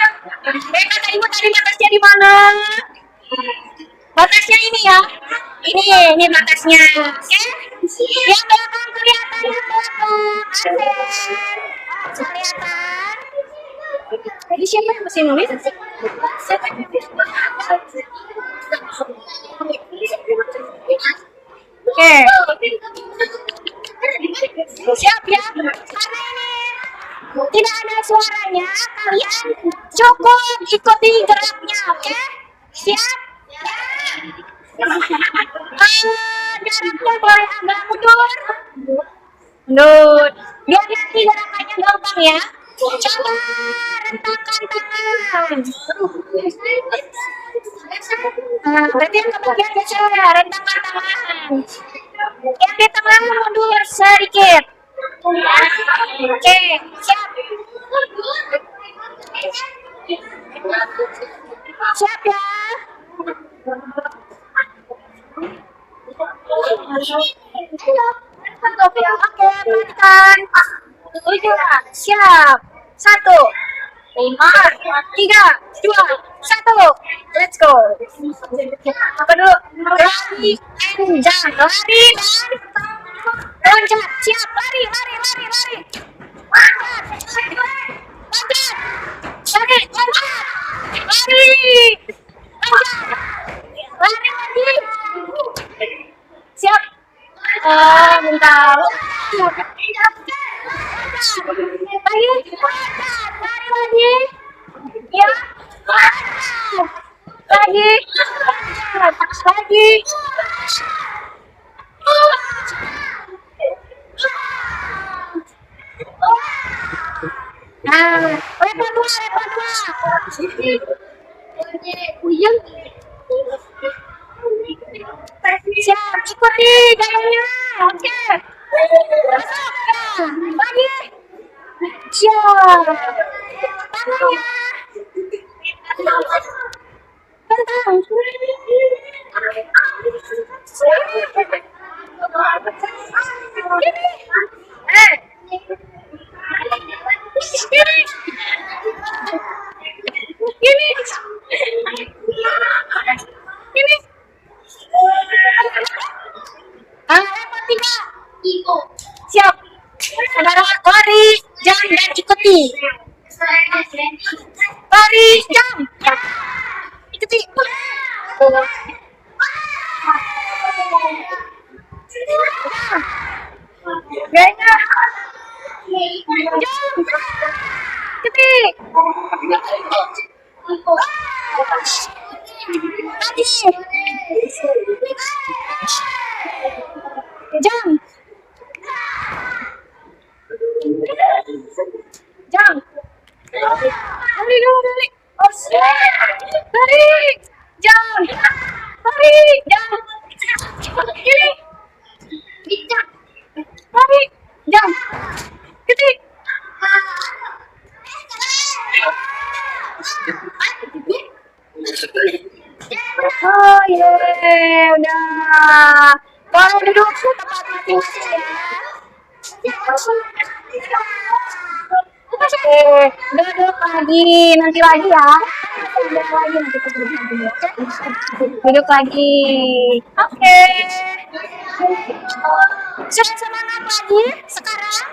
Kata ibu tadi batasnya di mana? Batasnya ini ya. Ini batasnya. Oke? Yang belakang kelihatan yang belakang. Kelihatan. Tadi siapa yang mesti nulis? Oke. Siap ya? Karena ini tidak ada suaranya, kalian cukup ikuti geraknya, oke? Siap? Jaraknya boleh agak mundur. Biar nanti gerakannya gampang ya. Coba rentangkan tangan. Berarti yang kebagian geser, rentangkan tangan. Yang di tengah mundur sedikit. Oke, siap. Siap ya. Oke. 8, 7, siap. 1, 5, 3, 2, 1. Let's go. Apa dulu? Lari and jump. Lari dan loncat. Siap. Lari. Loncat. Lari. Lari lagi. Siap. Bentar. Lari lagi. Ya. Lagi. Nah, level 2. Siap, ikuti gayanya. Oke. Masuk. Lagi. Siap. Tangannya. Tentang. Ini. Level 3. Siap. Saudara lari, jangan dan ikuti. Lari, jam. Ikuti. Gayanya. Jam. Ikuti. Lagi. Jam. Lari. Jam. Kiri. Lari. Jam. Kiri. Oh udah. Kalau duduk tempat masing-masing ya. Oke, duduk lagi, nanti lagi ya. Duduk lagi, nanti kita duduk lagi. Duduk lagi. Oke. Sudah semangat lagi sekarang?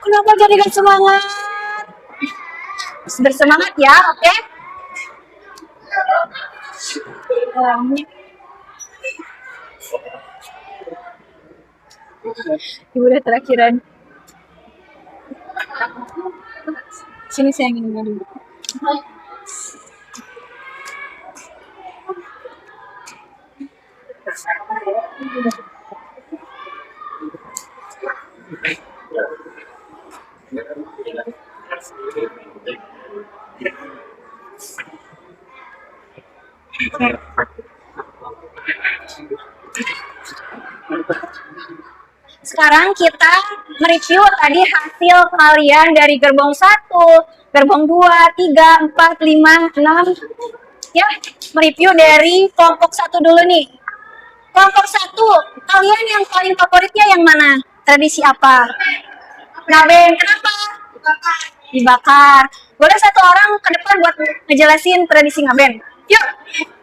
Kenapa jadi gak semangat? Bersemangat ya, oke? Ibu udah terakhiran. Sini saya ingin dulu. Sekarang kita mereview tadi hasil kalian dari gerbong 1, gerbong 2, 3, 4, 5, 6. Ya, mereview dari kelompok 1 dulu nih. Kelompok 1, kalian yang paling favoritnya yang mana? Tradisi apa? Ngaben, kenapa? Dibakar. Boleh satu orang ke depan buat ngejelasin tradisi ngaben. Yuk,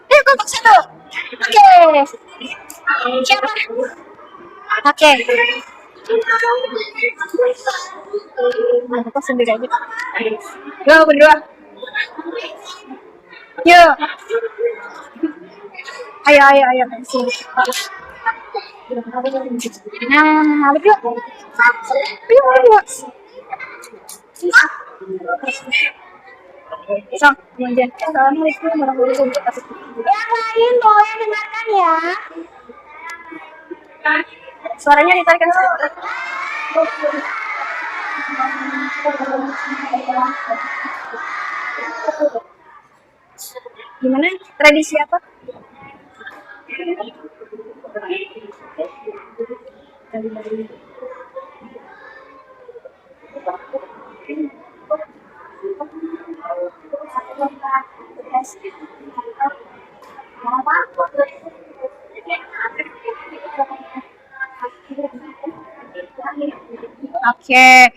kelompok 1. Oke. Siapa? Oke. Aku sendiri aja. Yuk, berdua. Yuk. Ayo. Sini. Nah, berdua. Yuk. Sok, kemudian. Assalamualaikum warahmatullahi wabarakatuh. Yang lain boleh dengarkan ya. Suaranya ditarik ke gimana? Tradisi apa? Oke.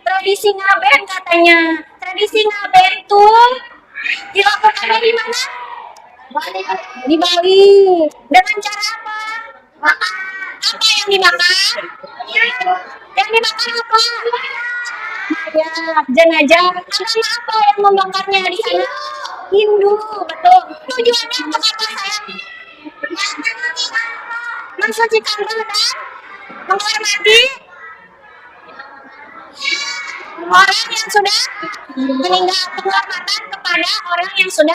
Tradisi ngaben katanya. Tradisi ngaben tuh dilakukannya di mana? Di Bali. Dengan cara apa? Makan. Apa yang dimakan? Yang dimakan apa? Ya, jenazah. Agama apa yang membakarnya di sana? Hindu, betul. Tujuannya untuk apa sayang? Mensucikan badan, menghormati orang yang sudah meninggal, penghormatan kepada orang yang sudah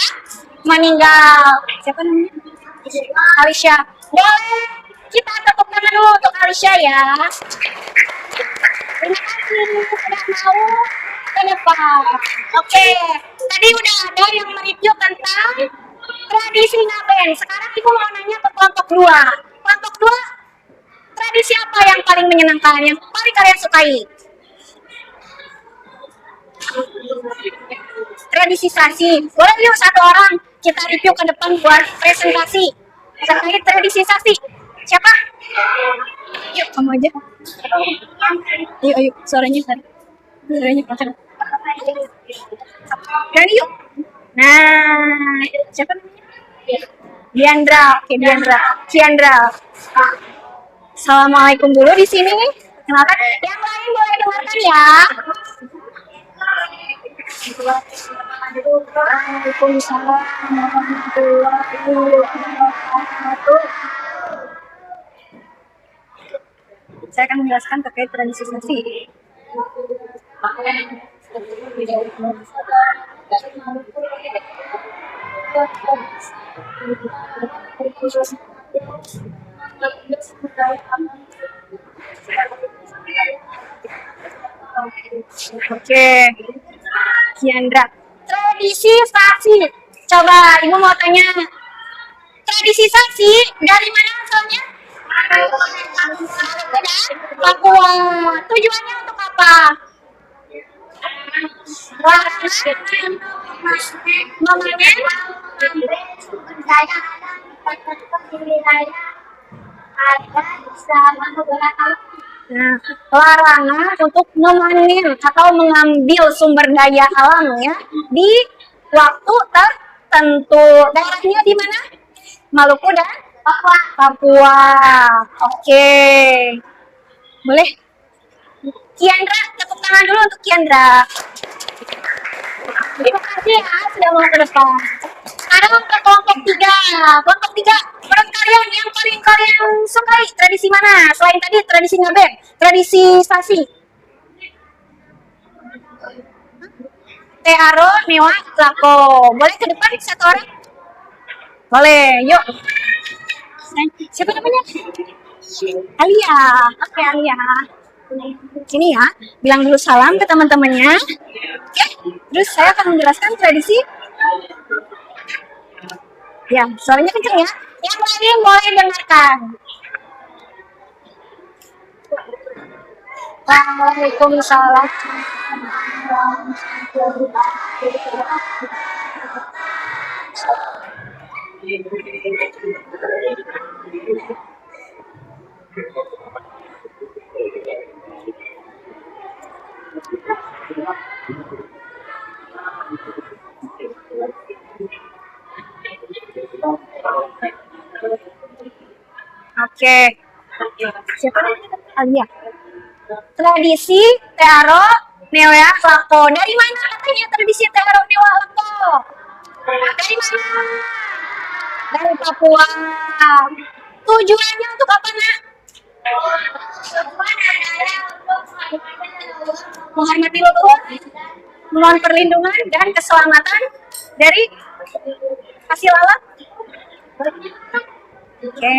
meninggal. Siapa namanya? Alicia. Boleh kita tepuk tangan dulu untuk Alicia ya. Terima kasih sudah mau ke depan. Oke, tadi udah ada yang mereview tentang tradisi ngaben. Sekarang ibu mau nanya ke kelompok 2. Kelompok 2, tradisi apa yang paling menyenangkan, yang paling kalian sukai? Tradisi sasi. Boleh yuk satu orang kita review ke depan buat presentasi terkait tradisi sasi. Siapa? Yuk kamu aja. Ayo suaranya kan. Suaranya kan. Berani yuk. Nah, siapa namanya? Diandra. Oke, Diandra. Assalamualaikum dulu di sini. Kenalkan, yang lain boleh dengarkan ya. Waalaikumsalam warahmatullahi wabarakatuh. Saya akan menjelaskan terkait tradisi sasi. Oke, Kiandra. Tradisi sasi. Coba ibu mau tanya, tradisi sasi dari mana asalnya? Papua. Tujuannya untuk apa? Memanen larangan untuk memanen atau mengambil sumber daya alam ya di waktu tertentu. Daerahnya di mana? Maluku dan Papua. Oke. Boleh? Kiandra, tepuk tangan dulu untuk Kiandra. Terima kasih ya sudah mau ke depan. Sekarang ke kelompok 3. Kelompok 3, menurut kalian yang paling kalian sukai tradisi mana? Selain tadi tradisi ngaben, tradisi sasi. Tearo, Newa, Lako. Boleh ke depan satu orang? Boleh, yuk. Siapa namanya? Alia. Oke, Alia. Ini ya, bilang dulu salam ke teman-temannya. Oke, terus saya akan menjelaskan tradisi. Ya, suaranya kenceng ya. Yang lain boleh dengarkan. Waalaikumsalam. Oke. Siapa namanya? Alia. Tradisi Tearo Newea Lako. Dari mana katanya tradisi Tearo Newea Lako? Dari mana? Dari Papua. Tujuannya untuk apa, Nak? Menghormati leluhur, mohon perlindungan dan keselamatan dari hasil alam. Oke.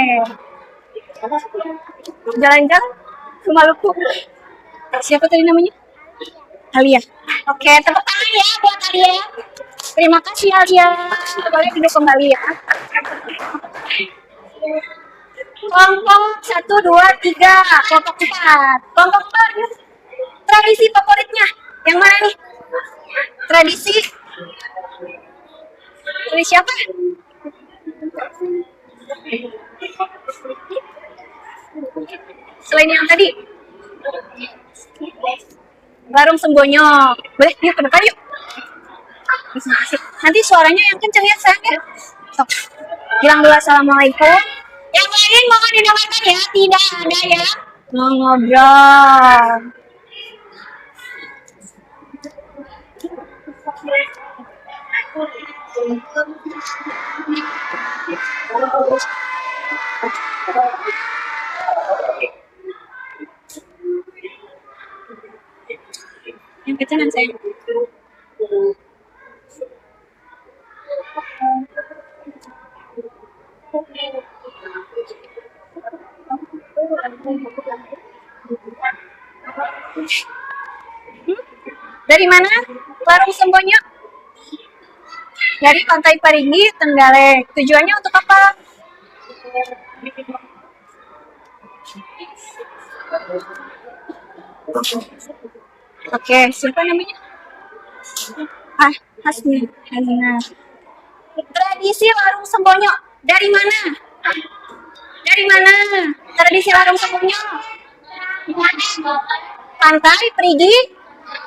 Jalan-jalan ke Maluku. Siapa tadi namanya? Alia. Oke, tepuk tangan ya buat Alia. Terima kasih Alia. Boleh duduk kembali ya. Kelompok 1, 2, 3. Kelompok 4. Kelompok 4. Tradisi favoritnya yang mana nih? Tradisi apa? Selain yang tadi. Warung Sembonyo. Boleh, yuk ke depan yuk. Nanti suaranya yang kenceng ya sayang ya. Sok. Bilang dulu assalamualaikum. Yang lain mohon didengarkan ya. Tidak ada ya. Mau ngobrol. Yang kencengan sayang. Dari mana? Warung Sembonyo. Dari Pantai Parigi, Trenggalek. Tujuannya untuk apa? Oke, siapa namanya? Hasni. Tradisi warung Sembonyo. Dari mana? Dari mana? Tradisi warung Sembonyo. Pantai Parigi,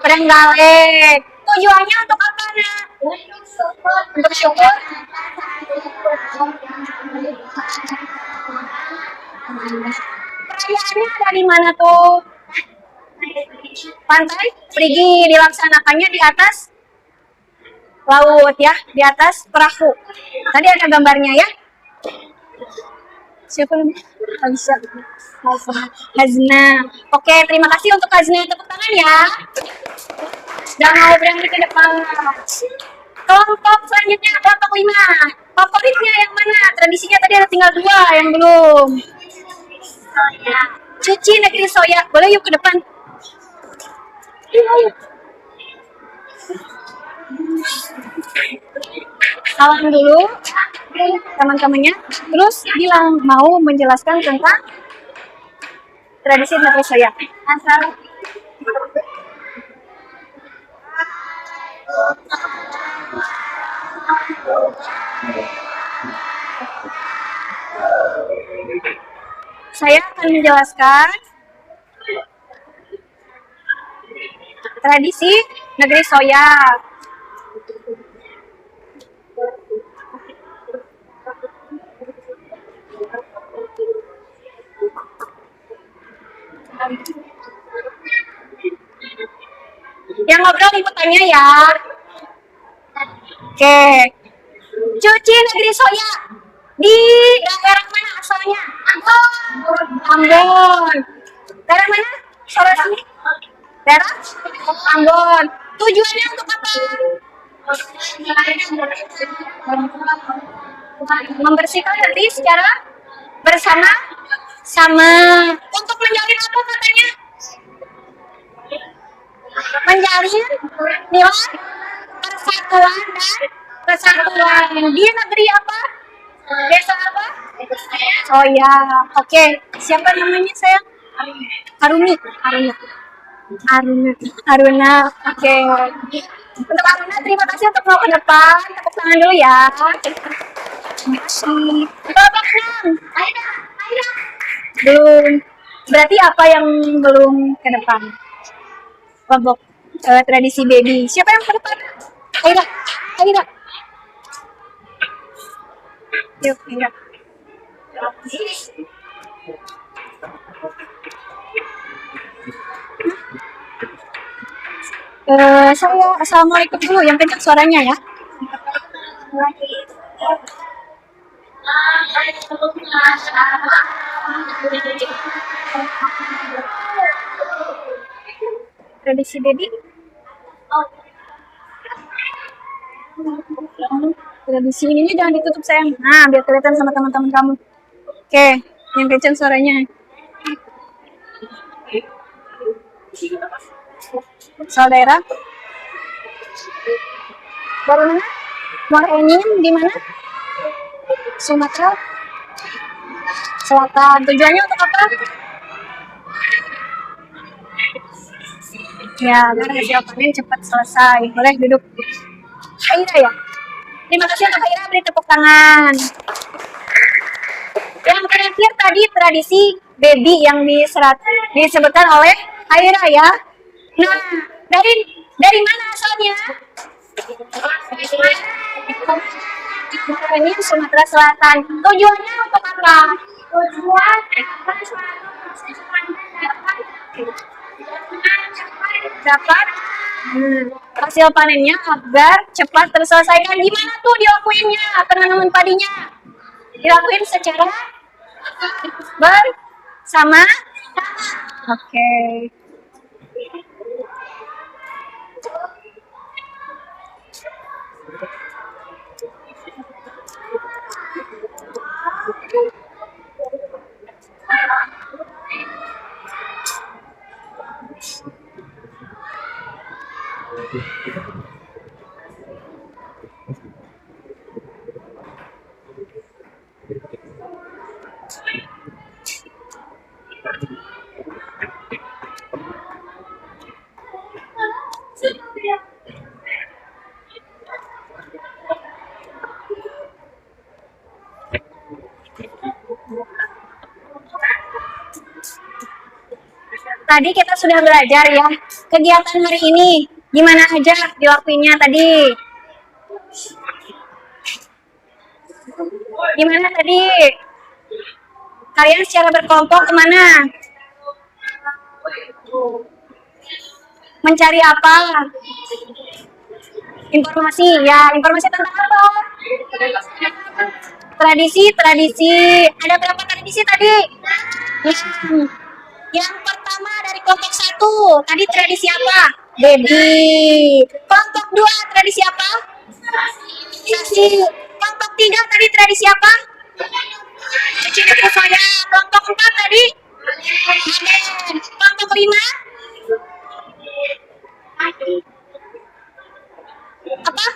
Trenggalek. Tujuannya untuk apa, Nak? Untuk syukur. Perayaannya dari mana tuh? Pantai Parigi, dilaksanakannya di atas laut ya, di atas perahu. Tadi ada gambarnya ya. Siapa namanya? Hazna. Oke, terima kasih untuk Hazna. Tepuk tangan ya. Dan mau berani ke depan. Kelompok selanjutnya kelompok 5. Favoritnya yang mana? Tradisinya tadi ada tinggal 2 yang belum. Cuci negeri soya. Boleh yuk ke depan. Salam dulu teman-temannya. Terus bilang mau menjelaskan tentang tradisi negeri soya. Asal saya akan menjelaskan tradisi negeri soya. Yang ngobrol ikutannya ya. Oke. Cuci negeri soya di daerah mana asalnya? Ambon. Daerah mana? Sulawesi. Daerah Ambon. Tujuannya untuk apa? Membersihkan negeri secara bersama-sama. Untuk menjalin apa katanya? Menjalin nilai persatuan dan kesatuan di negeri apa? Desa apa? Oh ya, oke. Siapa namanya sayang? Aruna. Oke. Untuk Aruna, terima kasih untuk mau ke depan. Tepuk tangan dulu ya. Terima kasih. Kelompok 6. Aida. Belum. Berarti apa yang belum ke depan? Kelompok tradisi baby. Siapa yang ke depan? Aida. Yuk, Aida. Saya assalamualaikum dulu, yang kencang suaranya ya. Tradisi baby. Tradisi ininya jangan ditutup sayang. Nah, biar kelihatan sama teman-teman kamu. Oke, yang kencang suaranya. Saudara. Baru mana? Muarenim di mana? Sumatera Selatan. Tujuannya untuk apa? Ya, biar hasil panen cepat selesai. Boleh duduk. Haira ya. Terima kasih untuk Haira, beri tepuk tangan. Yang terakhir tadi tradisi baby yang disebutkan oleh Haira ya. Nah, Dari mana asalnya? Ini Sumatera Selatan. Tujuannya untuk apa? Tujuan dapat hasil panennya agar cepat terselesaikan. Gimana tuh dilakuinnya, penanaman padinya? Dilakuin secara bersama. Oke. Tadi kita sudah belajar ya kegiatan hari ini. Gimana aja dilakuinnya tadi? Gimana tadi? Kalian secara berkelompok kemana? Mencari apa? Informasi, ya. Informasi tentang apa? Tradisi. Ada berapa tradisi tadi? Yang pertama dari kelompok 1, tadi tradisi apa? Baby. Kelompok 2, tradisi apa? Sasi. Kelompok 3 tadi tradisi apa? Cuci kaki saya. Kelompok 4 tadi? Kelompok 5? Apa?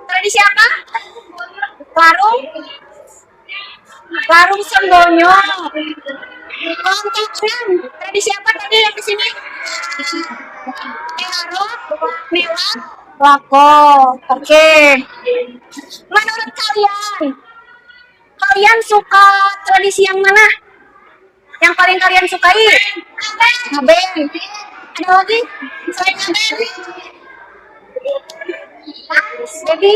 Tradisi apa? Larung sembonyo. Kelompok 6, tradisi apa tadi yang di sini? Mewah, lako. Oke. Menurut kalian suka tradisi yang mana? Yang paling kalian sukai? Ngaben. Ada lagi selain ngaben? Jadi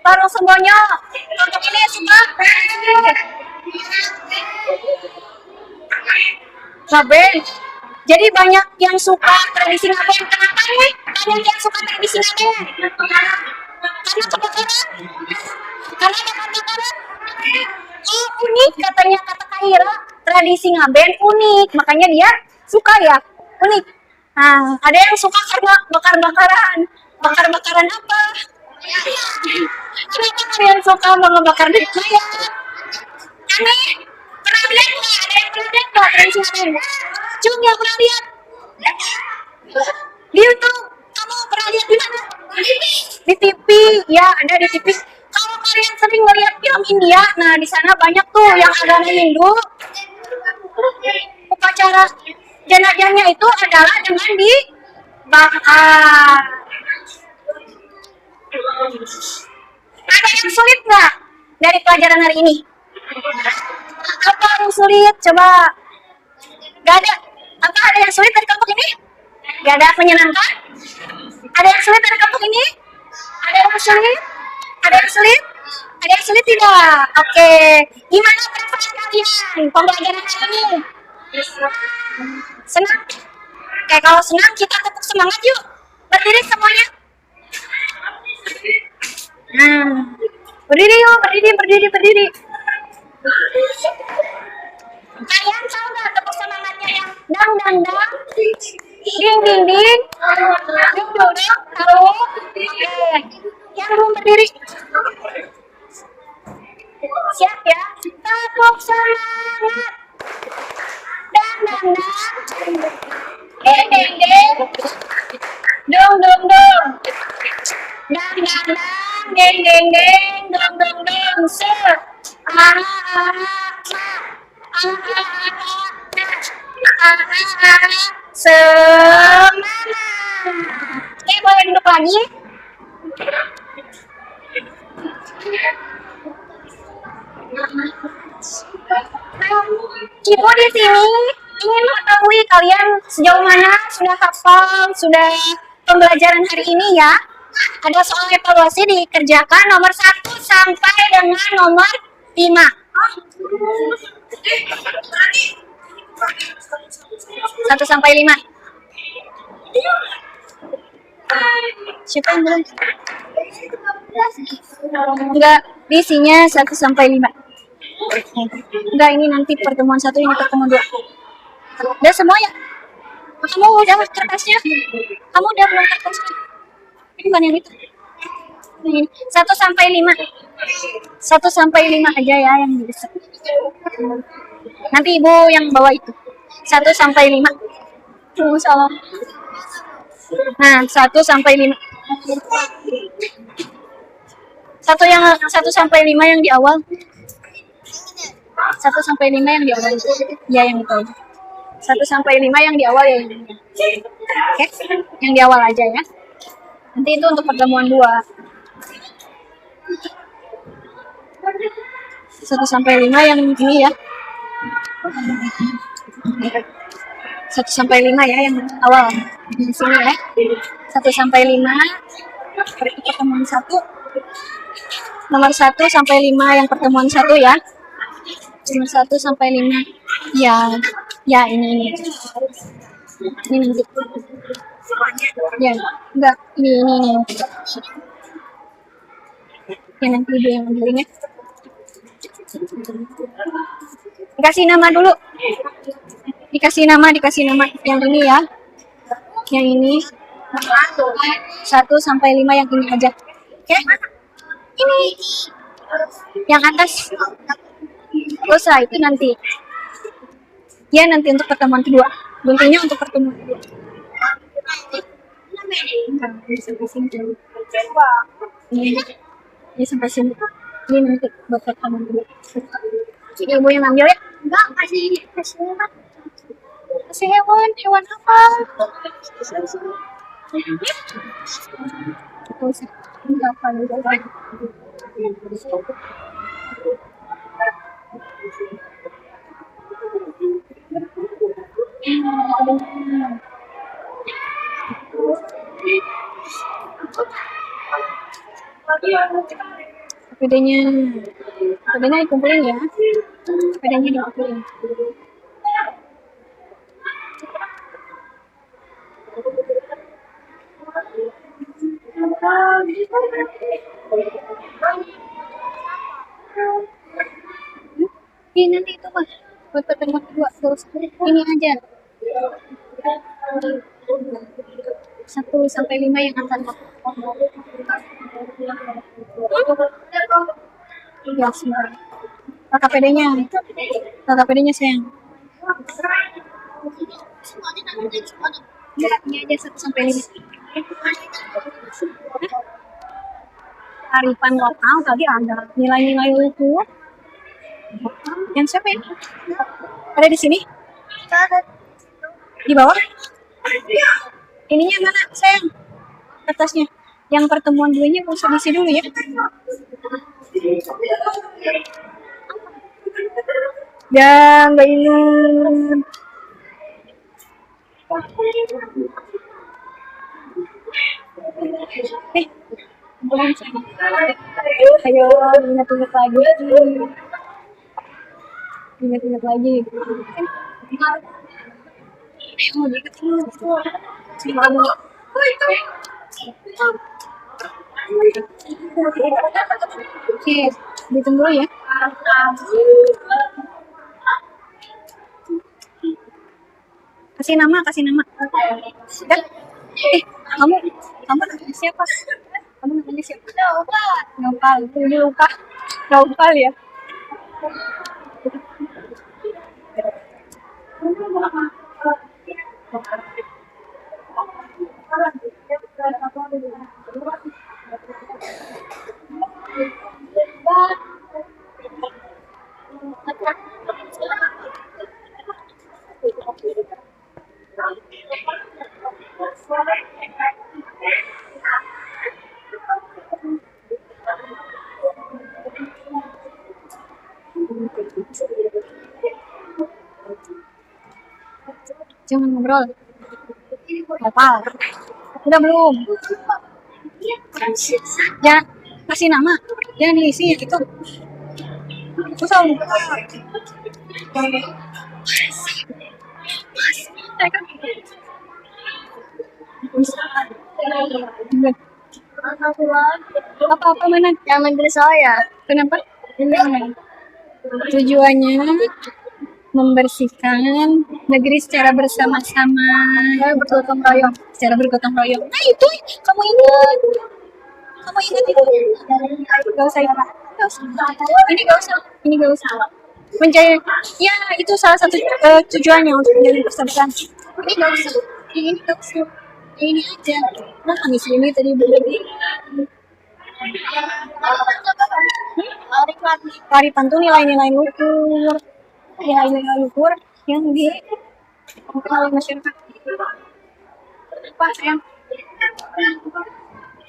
larung sembonyo. Kelompok ini suka ngaben. Jadi banyak yang suka tradisi ngaben. Kenapa nih? Banyak yang suka tradisi ngaben. Karena kebakaran. Karena ada kebakaran. Oh, unik katanya kata Kaira. Tradisi ngaben unik. Makanya dia suka ya. Unik. Nah, ada yang suka karena bakar-bakaran. Bakar-bakaran apa? Kenapa kalian suka membakar mayat? Aneh. Pernah lihat nggak? Ada yang pernah lihat nggak tradisi ngaben? Cung, yang pernah lihat? Di YouTube. Kamu pernah lihat di mana? Di TV. Ya, ada di TV. Kalau kalian sering melihat film India, nah di sana banyak tuh yang agama Hindu. Upacara jenazahnya itu adalah dengan dibakar. Ada yang sulit nggak dari pelajaran hari ini? Apa yang sulit? Coba. Gak ada. Apa ada yang sulit dari kelompok ini? Gak ada menyenangkan? Ada yang sulit dari kelompok ini? Ada yang sulit? Ada yang sulit? Ada yang sulit tidak? Oke. Gimana perasaan kalian pembelajaran hari ini? Senang? Oke, kalau senang kita tetap semangat yuk. Berdiri semuanya. Berdiri yuk, berdiri. Kalian tahu nggak tepuk semangatnya yang dang dang dang, ding ding ding, duduk duduk, tahu? Yang belum berdiri, siap ya? Tepuk semangat, dang dang dang, ding ding ding, dong dong dong, dang dang dang, ding ding ding, dong dong dong, semangat. Oke, boleh duduk lagi. Ibu di sini ingin mengetahui kalian sejauh mana sudah hafal, sudah pembelajaran hari ini ya. Ada soal evaluasi dikerjakan nomor 1 sampai dengan nomor 5. 1 sampai 5. Siapa yang belum? Enggak, isinya 1 sampai 5. Enggak, ini nanti pertemuan 1, ini pertemuan 2. Udah semua ya? Kamu udah kertasnya? Kamu udah belum kertasnya? Ini bukan yang itu. Ini 1 sampai 5. 1 sampai 5 aja ya yang bisa. Nanti ibu yang bawa itu. 1 sampai 5. Salah. Nah, 1 sampai 5. 1 sampai 5 yang di awal. 1 sampai 5 yang di awal. Ya, yang itu aja. 1 sampai 5 yang di awal ya. Oke, yang di awal aja ya. Nanti itu untuk pertemuan 2. 1 sampai 5 yang ini ya. 1 sampai 5 ya yang awal. Di sini ya. 1 sampai 5 pertemuan 1. Nomor 1 sampai 5 yang pertemuan 1 ya. Nomor 1 sampai 5. Ya, ya ini. Ini nanti. Ya, enggak, ini. Ya nanti ibu yang ambilnya. Dikasih nama dulu. Dikasih nama yang ini ya. Yang ini 1 sampai 5 yang ini aja. Oke? Ini yang atas. Selesai itu nanti. Ya nanti untuk pertemuan kedua. Buntinya untuk pertemuan kedua. Sampai sini. Ini sampai sini. Ini nanti buat pertemuan kedua. Ini ibu yang ambil ya? Enggak, kasih hewan. Kasih hewan apa? Pedenya dikumpulin ya. Pedenya dikumpulin. Ini nanti itu Pak. Buat pertemuan kedua terus ini aja. 1 sampai 5 yang akan ya sebentar. KKPD-nya sayang. Ya, ini aja 1 sampai 5. Arifan lokal tadi ada nilai-nilai itu. Yang siapa ini? Ada di sini? Di bawah? Ininya mana sayang? Kertasnya. Yang pertemuan 2-nya mau isi dulu ya. Ya, nggak ingat. Ayo, ingat-ingat lagi. Ingat-ingat lagi. Ayo, diingat-ingat. Oke, hitung dulu ya. Kasih nama. Dan, kamu namanya siapa? Kamu namanya siapa? Nopal. Ini luka. Nopal ya. Jangan ngobrol. Opal. Udah belum? Jangan kasih nama. Jangan diisi gitu. Susah. Apa-apa mana? Yang negeri saya. Kenapa? Tujuannya membersihkan negeri secara bersama-sama. Bergotong royong. Secara bergotong royong. Nah itu kamu ingat. Kamu ingat itu? Gak usah itu. Gak usah. Ini gak usah. Ini gak usah. Mencari, ya itu salah satu tujuannya untuk menjadi persahabatan. Ini gak usah. Ini gak usah. Ini aja. Nah, nangis ini tadi berlebih. Kearifan tuh nilai-nilai luhur, nilai-nilai luhur yang dikenal oleh masyarakat. Apa sayang?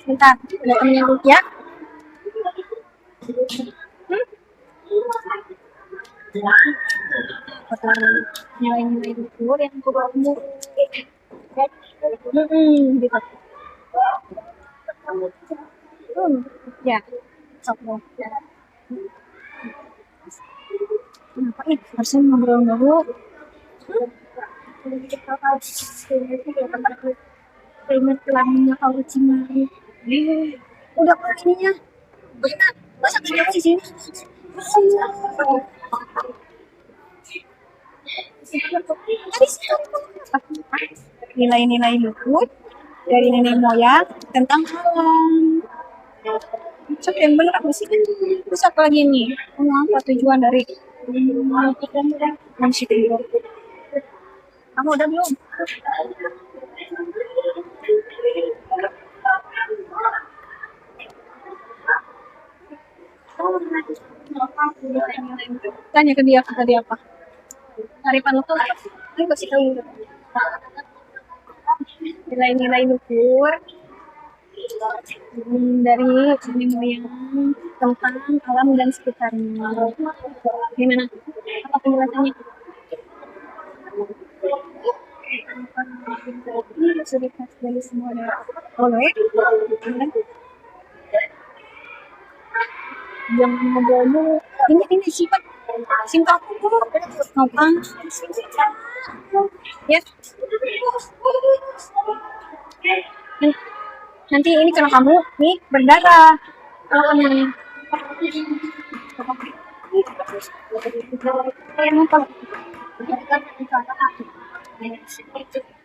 Bentar, ada temennya ya. Nilai-nilai luhur yang kamu gitu. Ya, sok dong. Kenapa harusnya ngobrol dulu? Ingat lamanya kau Cimahi. Udah kok ininya. Masa kerja di sini? Nilai-nilai luhur dari nenek moyang tentang alam. September apa sih kan? Terus apa lagi nih? Apa tujuan dari manusia itu? Kamu udah belum? Tanya ke dia tadi apa? Kearifan lokal apa? Ayo kasih tahu. Nilai-nilai luhur dari nenek moyang tentang alam dan sekitarnya. Gimana? Apa penjelasannya? Ini sudah khas dari semua daerah. Boleh? Jangan ngobrol dulu. Ini sifat cinta aku dulu. Ngopang. Ya. Nanti ini kalau kamu nih berdarah. Kalau kamu nih.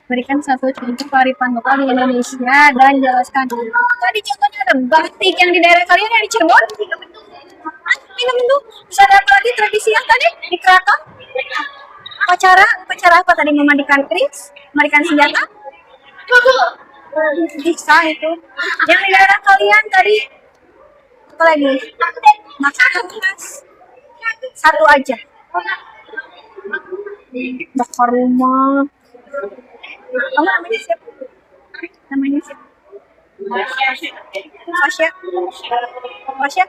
Berikan satu contoh kearifan lokal di Indonesia dan jelaskan. Tadi contohnya ada batik yang di daerah kalian yang di Cirebon. Minum itu. Bisa ada apa lagi tradisi yang tadi di Krakatau? Upacara apa tadi? Memandikan keris, memandikan senjata? Bisa itu. Yang di daerah kalian tadi apa lagi? Makanan khas. Satu aja. Bakar rumah. Kamu namanya siapa? Namanya siapa? Fasya. Fasya.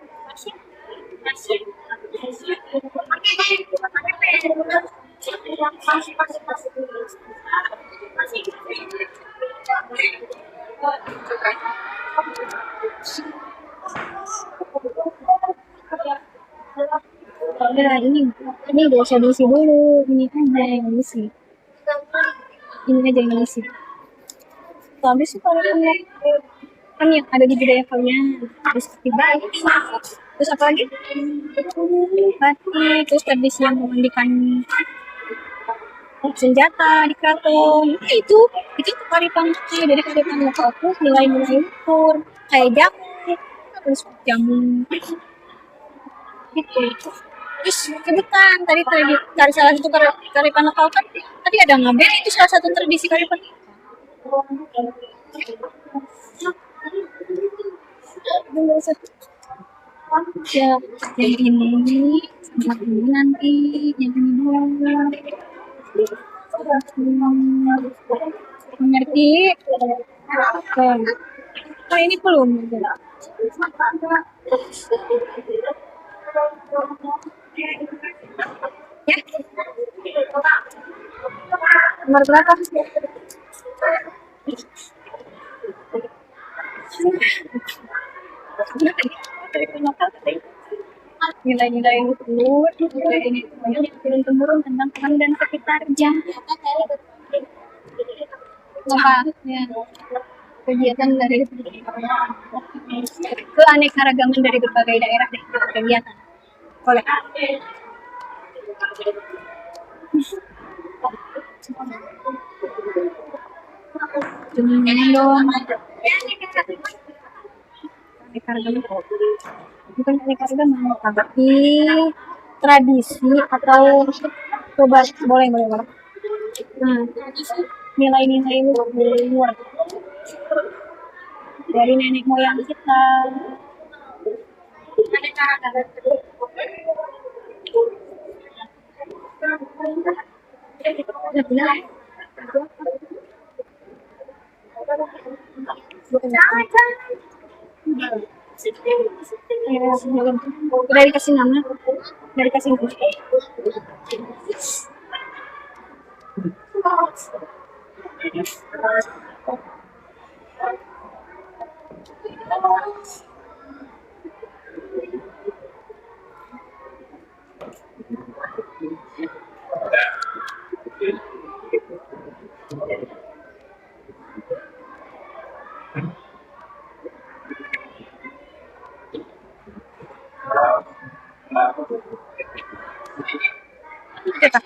Nah, ini gak usah diisi dulu, ini aja yang diisi. Ini aja yang diisi. Habis sih kalau kan yang ada di budaya kalian terus baik. Terus apa lagi? Batik, terus tradisi yang memandikan senjata di keraton. Nah, itu kearifan dari kearifan lokal tuh nilai-nilai luhur kayak jamu gitu. Terus kebetulan tadi salah satu kearifan lokal kan tadi ada ngaben, itu salah satu tradisi kearifan. Ya, yang ini sama ini nanti, yang ini dulu. Mengerti? Oke. Oh, ini belum. Ya. Nomor berapa? Nilai-nilai luhur dari ini semuanya turun temurun tentang Tuhan dan sekitarnya. Apa? Ya. Kegiatan dari keanekaragaman dari berbagai daerah dan kegiatan. Boleh. Jangan dong. Anekaragaman. Bukan anekaragaman, tapi tradisi atau coba boleh. Nah, nilai-nilai luhur dari nenek moyang kita. Dari kasih nama. Kita.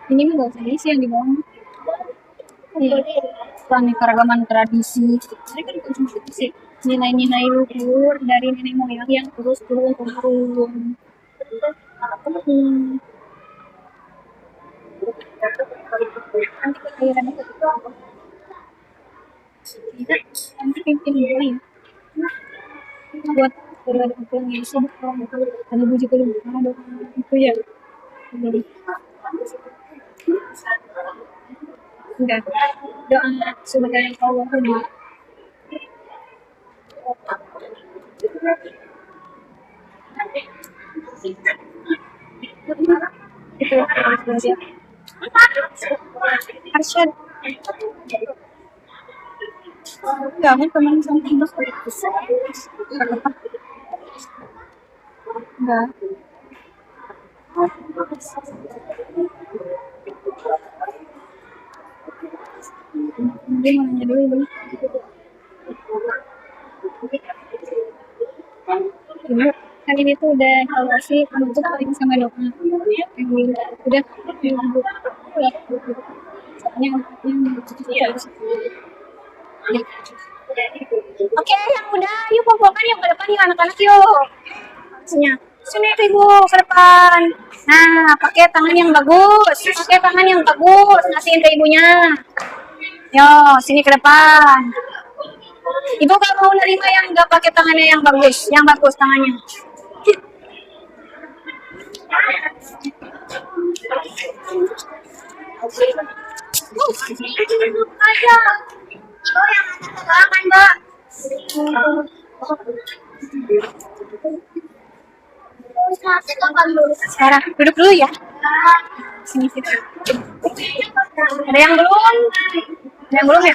Ini mah gak usah diisi yang di bawah. Keanekaragaman tradisi. Ini kan konsumsi nilai-nilai luhur dari nenek moyang yang terus turun temurun. Nanti kelahiran itu nanti pimpin dulu ya. Buat orang yang sibuk ada puji belum ada itu ya. Enggak. Doa sebagai Allah. Itu Arsyad. Jangan teman sama ibu. Enggak. Dia mau nanya dulu ini. Kan ini tuh udah evaluasi penutup paling sama doa. Udah soalnya Oke, yang udah yuk kumpulkan yang ke depan yuk anak-anak yuk. Sini ibu ke depan. Nah, pakai tangan yang bagus. Kasihin ke ibunya. Yo, sini ke depan. Ibu gak mau nerima yang gak pakai tangannya yang bagus tangannya. Aja. Oh, yang ada Mbak. Sekarang duduk dulu ya. Sini. Ada yang belum? Ya?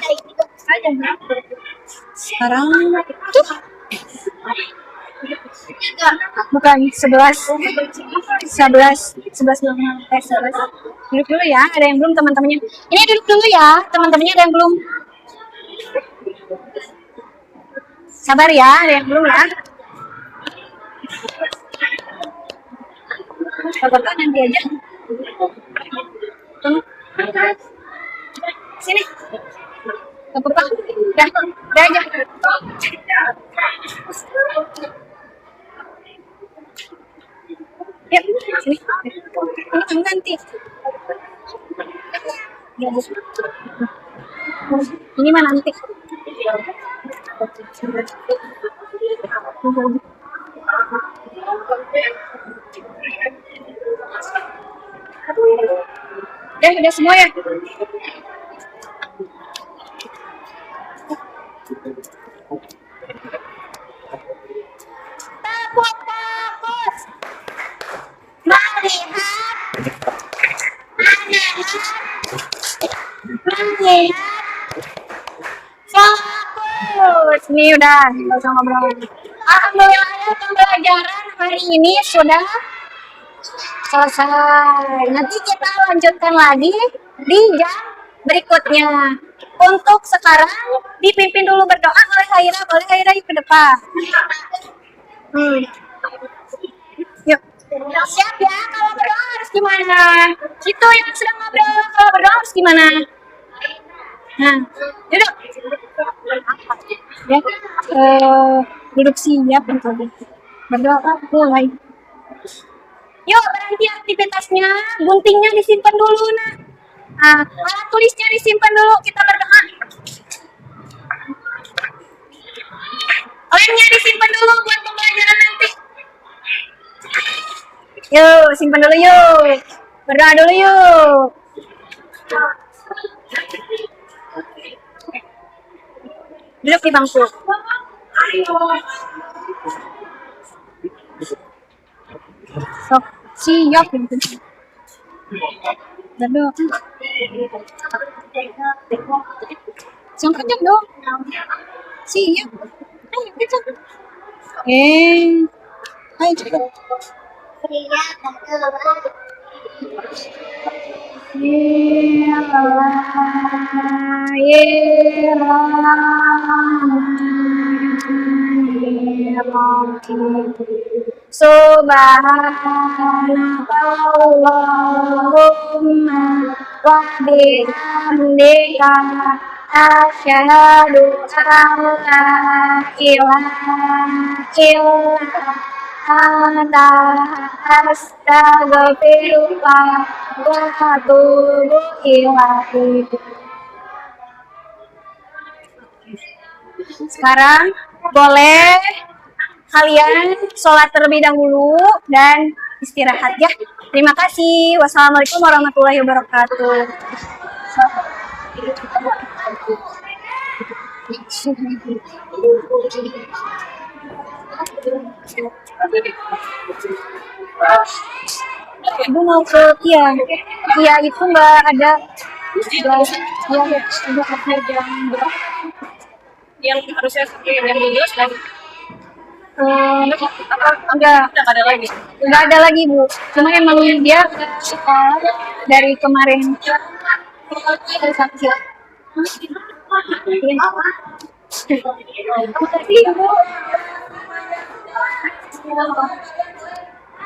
Sekarang tuh. Bukan 11 duduk dulu ya, ada yang belum teman-temannya. Ini duduk dulu ya, teman-temannya ada yang belum. Sabar ya, ada yang belum ya. Bapak nanti aja. Sini. Bapak, dah aja. Ya, sini. Ini nanti. Ini mah nanti. Udah semua ya. Ini udah, nggak usah ngobrol. Alhamdulillah ya, pembelajaran hari ini sudah selesai. Nanti kita lanjutkan lagi di jam berikutnya. Untuk sekarang dipimpin dulu berdoa oleh Haira. Boleh Haira yuk ke depan. Yuk. Siap ya, kalau berdoa harus gimana? Itu yang sedang ngobrol, kalau berdoa harus gimana? Nah, duduk. Ya, duduk siap untuk berdoa mulai. Yuk, berhenti aktivitasnya, guntingnya disimpan dulu, alat tulisnya disimpan dulu, kita berdoa. Lemnya disimpan dulu buat pembelajaran nanti. Yuk, simpan dulu yuk. Berdoa dulu yuk. Duduk di bangku. Sok, siap. Berdoa. Jangan kencang dong. Siap. Ayo kencang. Ayo cepat. Subhanallahumma wa bihamdika asyhadu an la ilaha illa anta astaghfiruka wa atubu ilaik. Sekarang boleh kalian sholat terlebih dahulu dan istirahat ya. Terima kasih. Wassalamualaikum warahmatullahi wabarakatuh. Ibu mau ke Kia. Kia itu nggak ada. Yang harusnya yang lulus dan Enggak ada lagi. nggak ada lagi Bu. Cuma emang dia sekolah dari kemarin. Sakit. Terima kasih Bu.